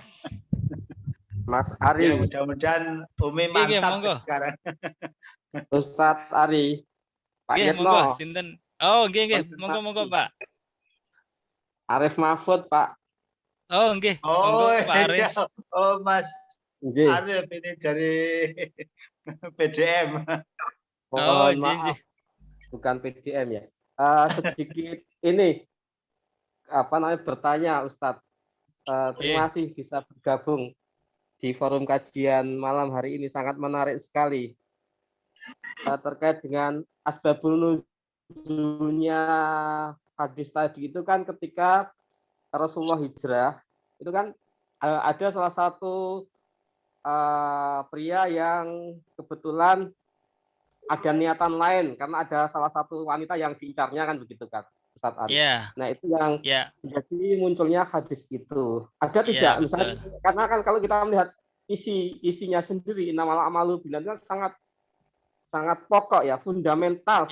Mas Ari. Ya, mudah-mudahan Umi mantap sekarang. Ustadz Ari. Pak Yetno. Monggo, sinten. Oh, nggih. Monggo, Pak. Arif Mahfud, Pak. Oh, nggih. Oh, monggo, Pak Arif. Oh, Mas Nggih. Arif ini dari PDM. Oh, maaf. Bukan PDM ya. Sedikit ini bertanya Ustadz. Terima kasih bisa bergabung di forum kajian malam hari ini, sangat menarik sekali. Terkait dengan asbabul nuzulnya hadis tadi itu kan ketika Rasulullah hijrah itu kan ada salah satu pria yang kebetulan ada niatan lain karena ada salah satu wanita yang diincarnya kan begitu kan Ustadz Ari. Nah itu yang menjadi munculnya hadis itu. Ada tidak misalnya karena kan kalau kita melihat isinya sendiri innamal a'malu binniyat sangat pokok ya, fundamental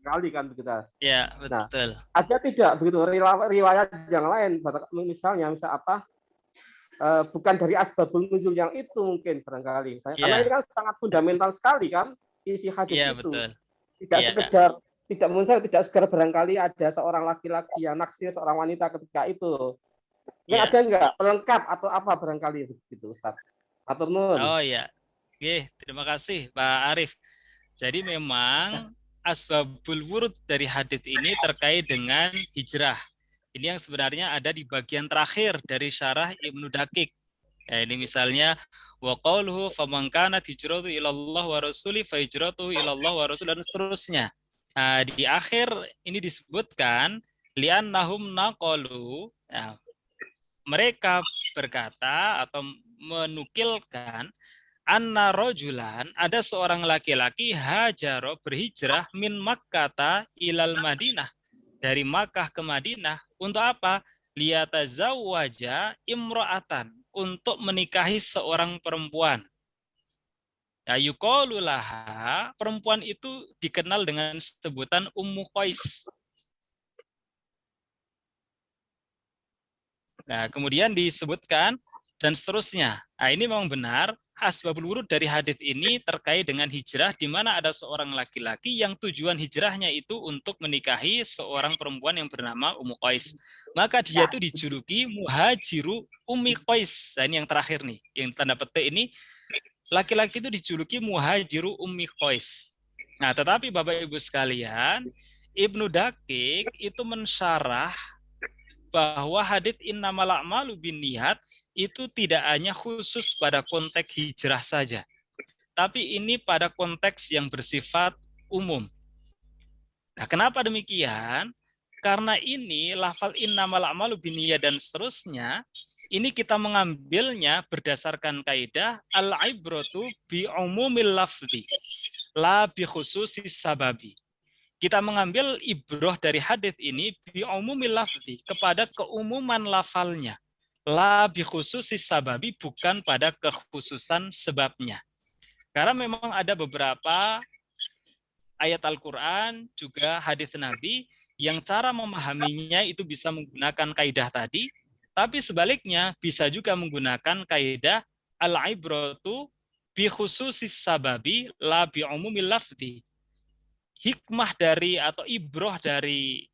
kali kan begitu. Iya, betul. Nah, ada tidak begitu riwayat yang lain misalnya bukan dari asbabul nuzul yang itu mungkin barangkali karena ini kan sangat fundamental sekali kan isi hadis itu. Betul. Tidak sekedar barangkali ada seorang laki-laki yang naksir seorang wanita ketika itu. Ini ada enggak pelengkap atau apa barangkali begitu Ustaz? Atur nuwun. Oh iya. Oke, terima kasih Pak Arif. Jadi memang asbabul wurud dari hadits ini terkait dengan hijrah. Ini yang sebenarnya ada di bagian terakhir dari syarah Ibnu Daqiq. Ya, ini misalnya wa qauluhu faman kanat hijratuhu ilallah wa rasuli fa hijratuhu ilallah wa rasul dan seterusnya. Nah, di akhir ini disebutkan li'annahum naqalu, ya, mereka berkata atau menukilkan anna rojulan, ada seorang laki-laki hajaro berhijrah min Makkata ilal Madinah, dari Makkah ke Madinah untuk apa? Liyatazawwaja imra'atan, untuk menikahi seorang perempuan. Ya, yuqalu laha, perempuan itu dikenal dengan sebutan Ummu Qais. Nah, kemudian disebutkan dan seterusnya. Nah, ini memang benar asbabul wurud dari hadits ini terkait dengan hijrah, di mana ada seorang laki-laki yang tujuan hijrahnya itu untuk menikahi seorang perempuan yang bernama Ummu Qais. Maka dia itu dijuluki muhajiru Ummi Qais. Nah, ini yang terakhir nih, yang tanda petik ini, laki-laki itu dijuluki muhajiru Ummi Qais. Nah, tetapi Bapak Ibu sekalian, Ibnu Daqiq itu mensyarah bahwa hadits innamal a'malu binniyat itu tidak hanya khusus pada konteks hijrah saja, tapi ini pada konteks yang bersifat umum. Nah, kenapa demikian? Karena ini lafal innamal a'malu binniyat dan seterusnya, ini kita mengambilnya berdasarkan kaidah al-ibratu bi umumil lafzi la bi khususis sababi. Kita mengambil ibroh dari hadits ini bi umumil lafzi, kepada keumuman lafalnya. La bi khususis sababi, bukan pada kekhususan sebabnya. Karena memang ada beberapa ayat Al-Qur'an juga hadis Nabi yang cara memahaminya itu bisa menggunakan kaidah tadi, tapi sebaliknya bisa juga menggunakan kaidah al-ibratu bi khususis sababi la bi umumil lafzi. Hikmah dari atau ibroh dari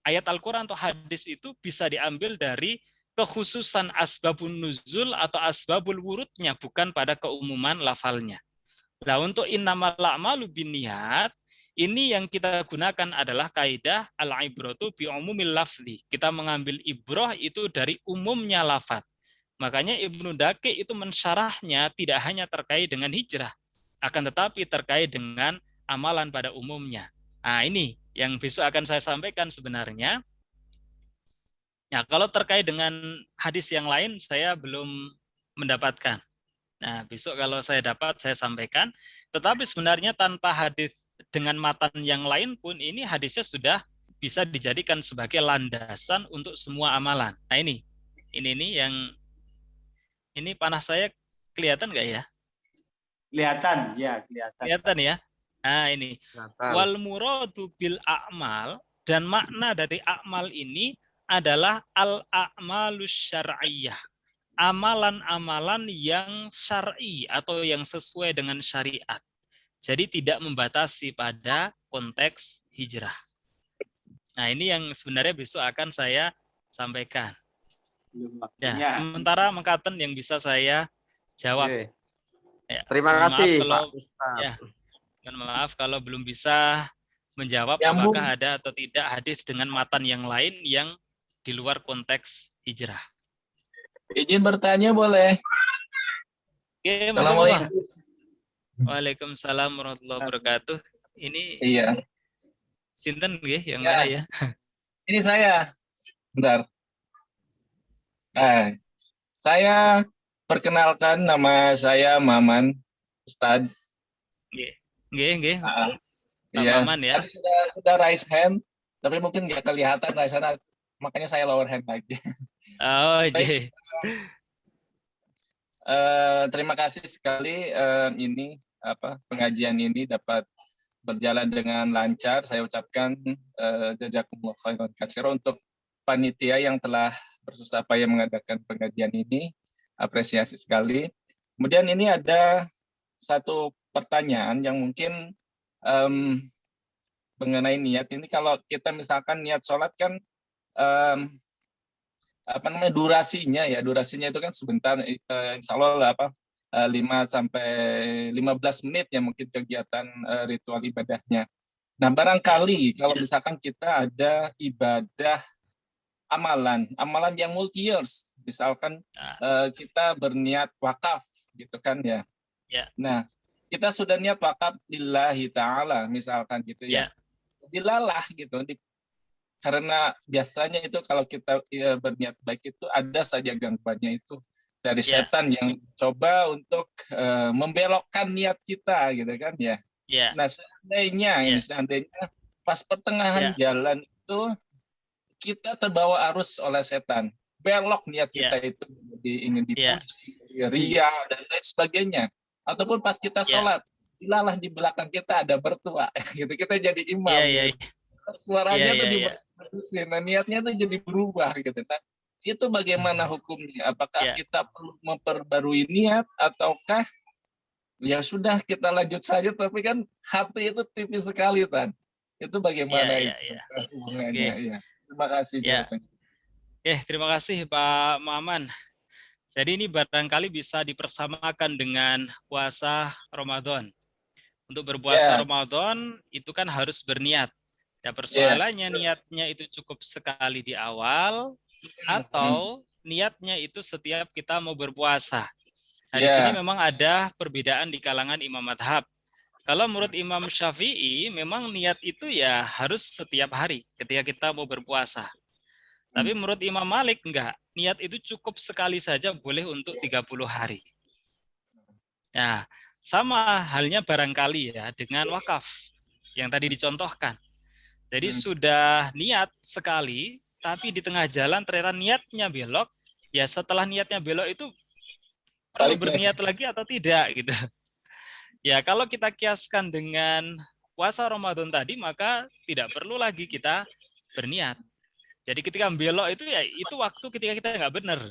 ayat Al-Quran atau hadis itu bisa diambil dari kekhususan asbabun nuzul atau asbabul wurudnya, bukan pada keumuman lafalnya. Nah, untuk innamal a'malu binniyat, ini yang kita gunakan adalah kaidah al-ibratu bi umumil lafzi. Kita mengambil ibroh itu dari umumnya lafaz. Makanya Ibnu Daqiq itu mensyarahnya tidak hanya terkait dengan hijrah, akan tetapi terkait dengan amalan pada umumnya. Nah, ini yang besok akan saya sampaikan sebenarnya. Ya, kalau terkait dengan hadis yang lain saya belum mendapatkan. Nah, besok kalau saya dapat saya sampaikan. Tetapi sebenarnya tanpa hadis dengan matan yang lain pun ini hadisnya sudah bisa dijadikan sebagai landasan untuk semua amalan. Nah, ini yang ini panah saya kelihatan nggak ya? Kelihatan, ya kelihatan. Kelihatan ya. Nah, ini Natal. wal muradu bil a'mal, dan makna dari a'mal ini adalah al-a'malus syar'iyyah. Amalan-amalan yang syar'i atau yang sesuai dengan syariat. Jadi tidak membatasi pada konteks hijrah. Nah, ini yang sebenarnya besok akan saya sampaikan. Ya, sementara mengkaten yang bisa saya jawab. Oke. Ya, Terima kasih kalau, Pak Ustaz. ya, maaf kalau belum bisa menjawab Nyambung. apakah ada atau tidak hadis dengan matan yang lain yang di luar konteks hijrah. Izin bertanya boleh? Oke, Assalamualaikum. Waalaikumsalam warahmatullahi wabarakatuh. Ini Iya. sinten nggih yang Ya. mana ya? Ini saya. Bentar. Saya perkenalkan, nama saya Maman Ustadz. Nggih. Pak Iya. Maman ya. Tadi sudah raise hand, tapi mungkin nggak kelihatan raise hand, makanya saya lower hand lagi. Oh, iya. Terima kasih sekali ini pengajian ini dapat berjalan dengan lancar. Saya ucapkan jazakumullah khairan katsiran untuk panitia yang telah bersusah payah mengadakan pengajian ini. Apresiasi sekali. Kemudian ini ada satu pertanyaan yang mungkin mengenai niat ini. Kalau kita misalkan niat sholat kan durasinya itu kan sebentar, insya Allah 5 sampai 15 menit ya mungkin kegiatan ritual ibadahnya. Nah, barangkali kalau misalkan kita ada ibadah amalan yang multi years, misalkan kita berniat wakaf gitu kan ya. Nah, kita sudah niat wakaf lillahi ta'ala misalkan gitu ya. Dilalah gitu. Karena biasanya itu kalau kita berniat baik itu ada saja gangguannya itu dari setan yang coba untuk membelokkan niat kita gitu kan ya. Nah, seandainya pas pertengahan jalan itu kita terbawa arus oleh setan, belok niat kita itu ingin dipuji, ria dan lain sebagainya. Ataupun pas kita sholat, dilalah di belakang kita ada bertua gitu, kita jadi imam. Suaranya tuh dibagusin, nah niatnya tuh jadi berubah gitu. Nah, itu bagaimana hukumnya? Apakah kita perlu memperbarui niat ataukah ya sudah kita lanjut saja? Tapi kan hati itu tipis sekali, Tan. Itu bagaimana hubungannya? Terima kasih. Terima kasih Pak Maman. Jadi ini barangkali bisa dipersamakan dengan puasa Ramadan. Untuk berpuasa Ramadan itu kan harus berniat. Ya, persoalannya niatnya itu cukup sekali di awal atau niatnya itu setiap kita mau berpuasa. Nah, di sini memang ada perbedaan di kalangan imam madhab. Kalau menurut Imam Syafi'i, memang niat itu ya harus setiap hari ketika kita mau berpuasa. Tapi menurut Imam Malik enggak. Niat itu cukup sekali saja, boleh untuk 30 hari. Nah, sama halnya barangkali ya dengan wakaf yang tadi dicontohkan. Jadi sudah niat sekali, tapi di tengah jalan ternyata niatnya belok. Ya setelah niatnya belok itu perlu berniat lagi atau tidak gitu. Ya kalau kita kiaskan dengan puasa Ramadan tadi, maka tidak perlu lagi kita berniat. Jadi ketika belok itu ya itu waktu ketika kita nggak benar.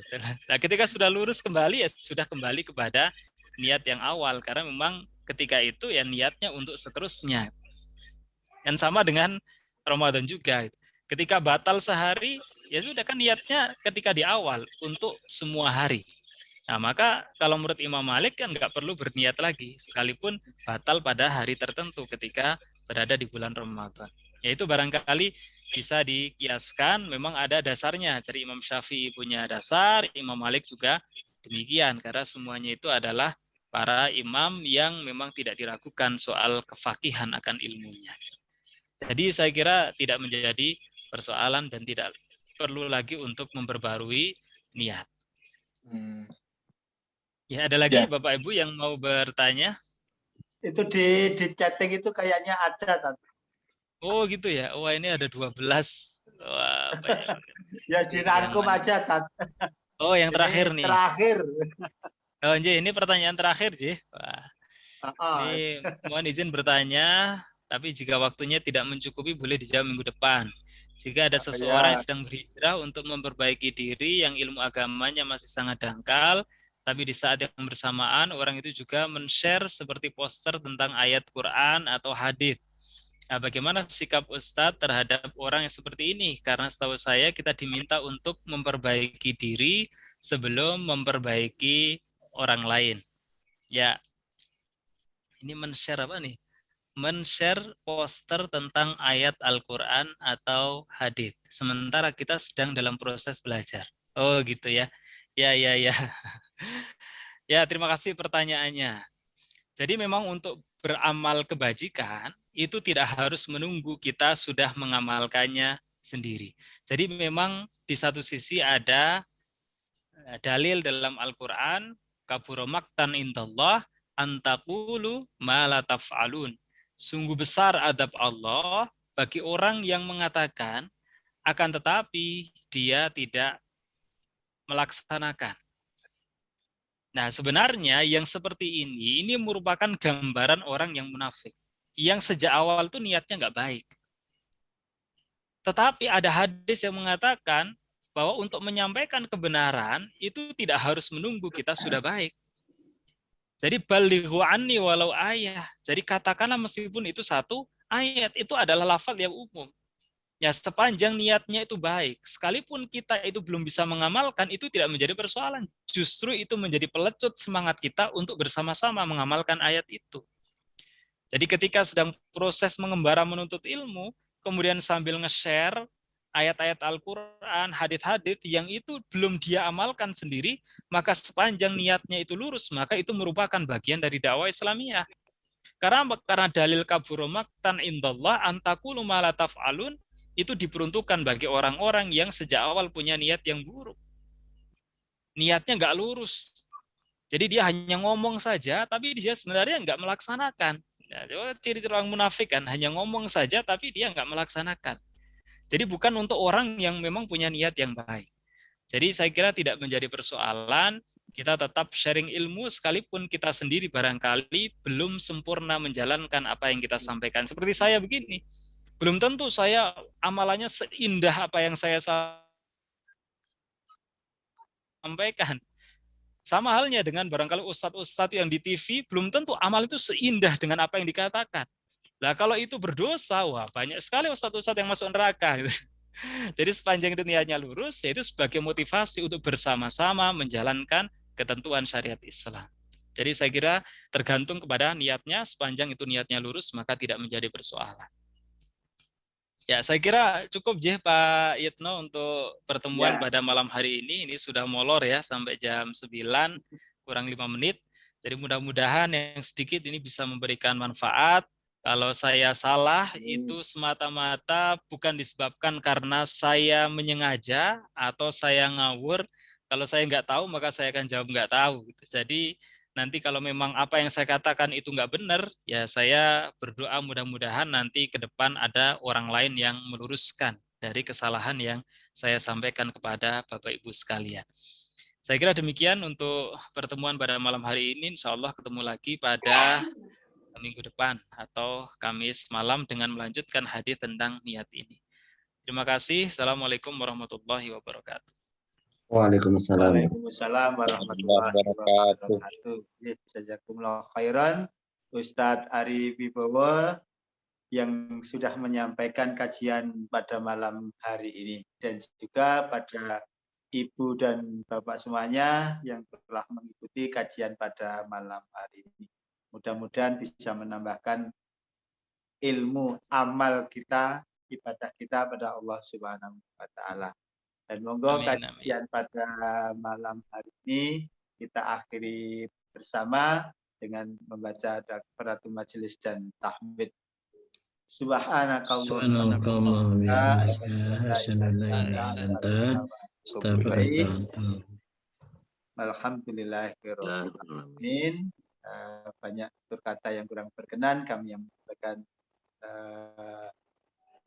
Nah ketika sudah lurus kembali ya sudah kembali kepada niat yang awal. Karena memang ketika itu ya niatnya untuk seterusnya. Dan sama dengan Ramadan juga. Ketika batal sehari, ya sudah kan niatnya ketika di awal untuk semua hari. Nah, maka kalau menurut Imam Malik kan nggak perlu berniat lagi, sekalipun batal pada hari tertentu ketika berada di bulan Ramadan. Yaitu barangkali bisa dikiaskan, memang ada dasarnya. Jadi Imam Syafi'i punya dasar, Imam Malik juga demikian. Karena semuanya itu adalah para imam yang memang tidak diragukan soal kefakihan akan ilmunya. Jadi saya kira tidak menjadi persoalan dan tidak perlu lagi untuk memperbarui niat. Ya ada lagi Bapak Ibu yang mau bertanya? Itu di chatting itu kayaknya ada, Tat. Oh gitu ya. Wah ini ada 12. Wah, ya dirangkum aja, Tat. Oh yang terakhir nih. Terakhir. Oh ini pertanyaan terakhir, Ji. Wah. Ini mohon izin bertanya, tapi jika waktunya tidak mencukupi boleh dijawab minggu depan. Jika ada seseorang yang sedang berhijrah untuk memperbaiki diri yang ilmu agamanya masih sangat dangkal, tapi di saat yang bersamaan orang itu juga men-share seperti poster tentang ayat Quran atau hadis. Nah, bagaimana sikap Ustadz terhadap orang yang seperti ini? Karena setahu saya kita diminta untuk memperbaiki diri sebelum memperbaiki orang lain. Ya, ini men-share apa nih? Men-share poster tentang ayat Al-Quran atau hadis. Sementara kita sedang dalam proses belajar. Oh gitu ya. Ya. Ya, terima kasih pertanyaannya. Jadi memang untuk beramal kebajikan itu tidak harus menunggu kita sudah mengamalkannya sendiri. Jadi memang di satu sisi ada dalil dalam Al-Quran, kabura maqtan indallah antaqulu ma la taf'alun. Sungguh besar adab Allah bagi orang yang mengatakan akan tetapi dia tidak melaksanakan. Nah, sebenarnya yang seperti ini merupakan gambaran orang yang munafik. Yang sejak awal tuh niatnya nggak baik. Tetapi ada hadis yang mengatakan bahwa untuk menyampaikan kebenaran itu tidak harus menunggu kita sudah baik. Jadi balighu anni walau ayah. Jadi katakanlah meskipun itu satu ayat, itu adalah lafaz yang umum. Ya, sepanjang niatnya itu baik, sekalipun kita itu belum bisa mengamalkan, itu tidak menjadi persoalan. Justru itu menjadi pelecut semangat kita untuk bersama-sama mengamalkan ayat itu. Jadi ketika sedang proses mengembara menuntut ilmu, kemudian sambil nge-share ayat-ayat Al-Quran, hadits-hadits yang itu belum dia amalkan sendiri, maka sepanjang niatnya itu lurus, maka itu merupakan bagian dari dakwah Islamiyah. Karena dalil kabura maqtan indallah antakulu ma la taf'alun itu diperuntukkan bagi orang-orang yang sejak awal punya niat yang buruk. Niatnya nggak lurus. Jadi dia hanya ngomong saja, tapi dia sebenarnya nggak melaksanakan. Nah, ciri-ciri orang munafik kan, hanya ngomong saja, tapi dia nggak melaksanakan. Jadi bukan untuk orang yang memang punya niat yang baik. Jadi saya kira tidak menjadi persoalan, kita tetap sharing ilmu sekalipun kita sendiri barangkali belum sempurna menjalankan apa yang kita sampaikan. Seperti saya begini, belum tentu saya amalannya seindah apa yang saya sampaikan. Sama halnya dengan barangkali ustadz-ustadz yang di TV, belum tentu amal itu seindah dengan apa yang dikatakan. Nah kalau itu berdosa, wah banyak sekali ustadz-ustadz yang masuk neraka. Jadi sepanjang itu niatnya lurus, yaitu sebagai motivasi untuk bersama-sama menjalankan ketentuan syariat Islam. Jadi saya kira tergantung kepada niatnya, sepanjang itu niatnya lurus, maka tidak menjadi persoalan. Ya, saya kira cukup Pak Yitno untuk pertemuan pada malam hari ini. Ini sudah molor ya, sampai jam 9, kurang 5 menit. Jadi mudah-mudahan yang sedikit ini bisa memberikan manfaat. Kalau saya salah, itu semata-mata bukan disebabkan karena saya menyengaja atau saya ngawur. Kalau saya nggak tahu, maka saya akan jawab nggak tahu. Jadi nanti kalau memang apa yang saya katakan itu nggak benar, ya saya berdoa mudah-mudahan nanti ke depan ada orang lain yang meluruskan dari kesalahan yang saya sampaikan kepada Bapak Ibu sekalian. Saya kira demikian untuk pertemuan pada malam hari ini. Insya Allah ketemu lagi pada minggu depan atau Kamis malam dengan melanjutkan hadis tentang niat ini. Terima kasih. Assalamualaikum warahmatullahi wabarakatuh. Waalaikumsalam. Waalaikumsalam warahmatullahi wabarakatuh. Jazakumullah khairan Ustadz Ari Wibowo yang sudah menyampaikan kajian pada malam hari ini, dan juga pada Ibu dan Bapak semuanya yang telah mengikuti kajian pada malam hari ini. Mudah-mudahan bisa menambahkan ilmu amal kita, ibadah kita pada Allah Subhanahu wa Ta'ala. Dan monggo kajian pada malam hari ini kita akhiri bersama dengan membaca kafaratul majelis dan tahmid. Subhanakallahumma alhamdulillahirobbilalamin. Banyak kata yang kurang berkenan kami yang menyampaikan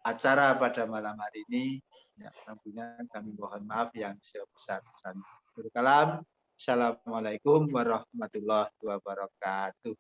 acara pada malam hari ini, ya, tentunya kami mohon maaf yang sebesar-besarnya. Berkalam, assalamualaikum warahmatullahi wabarakatuh.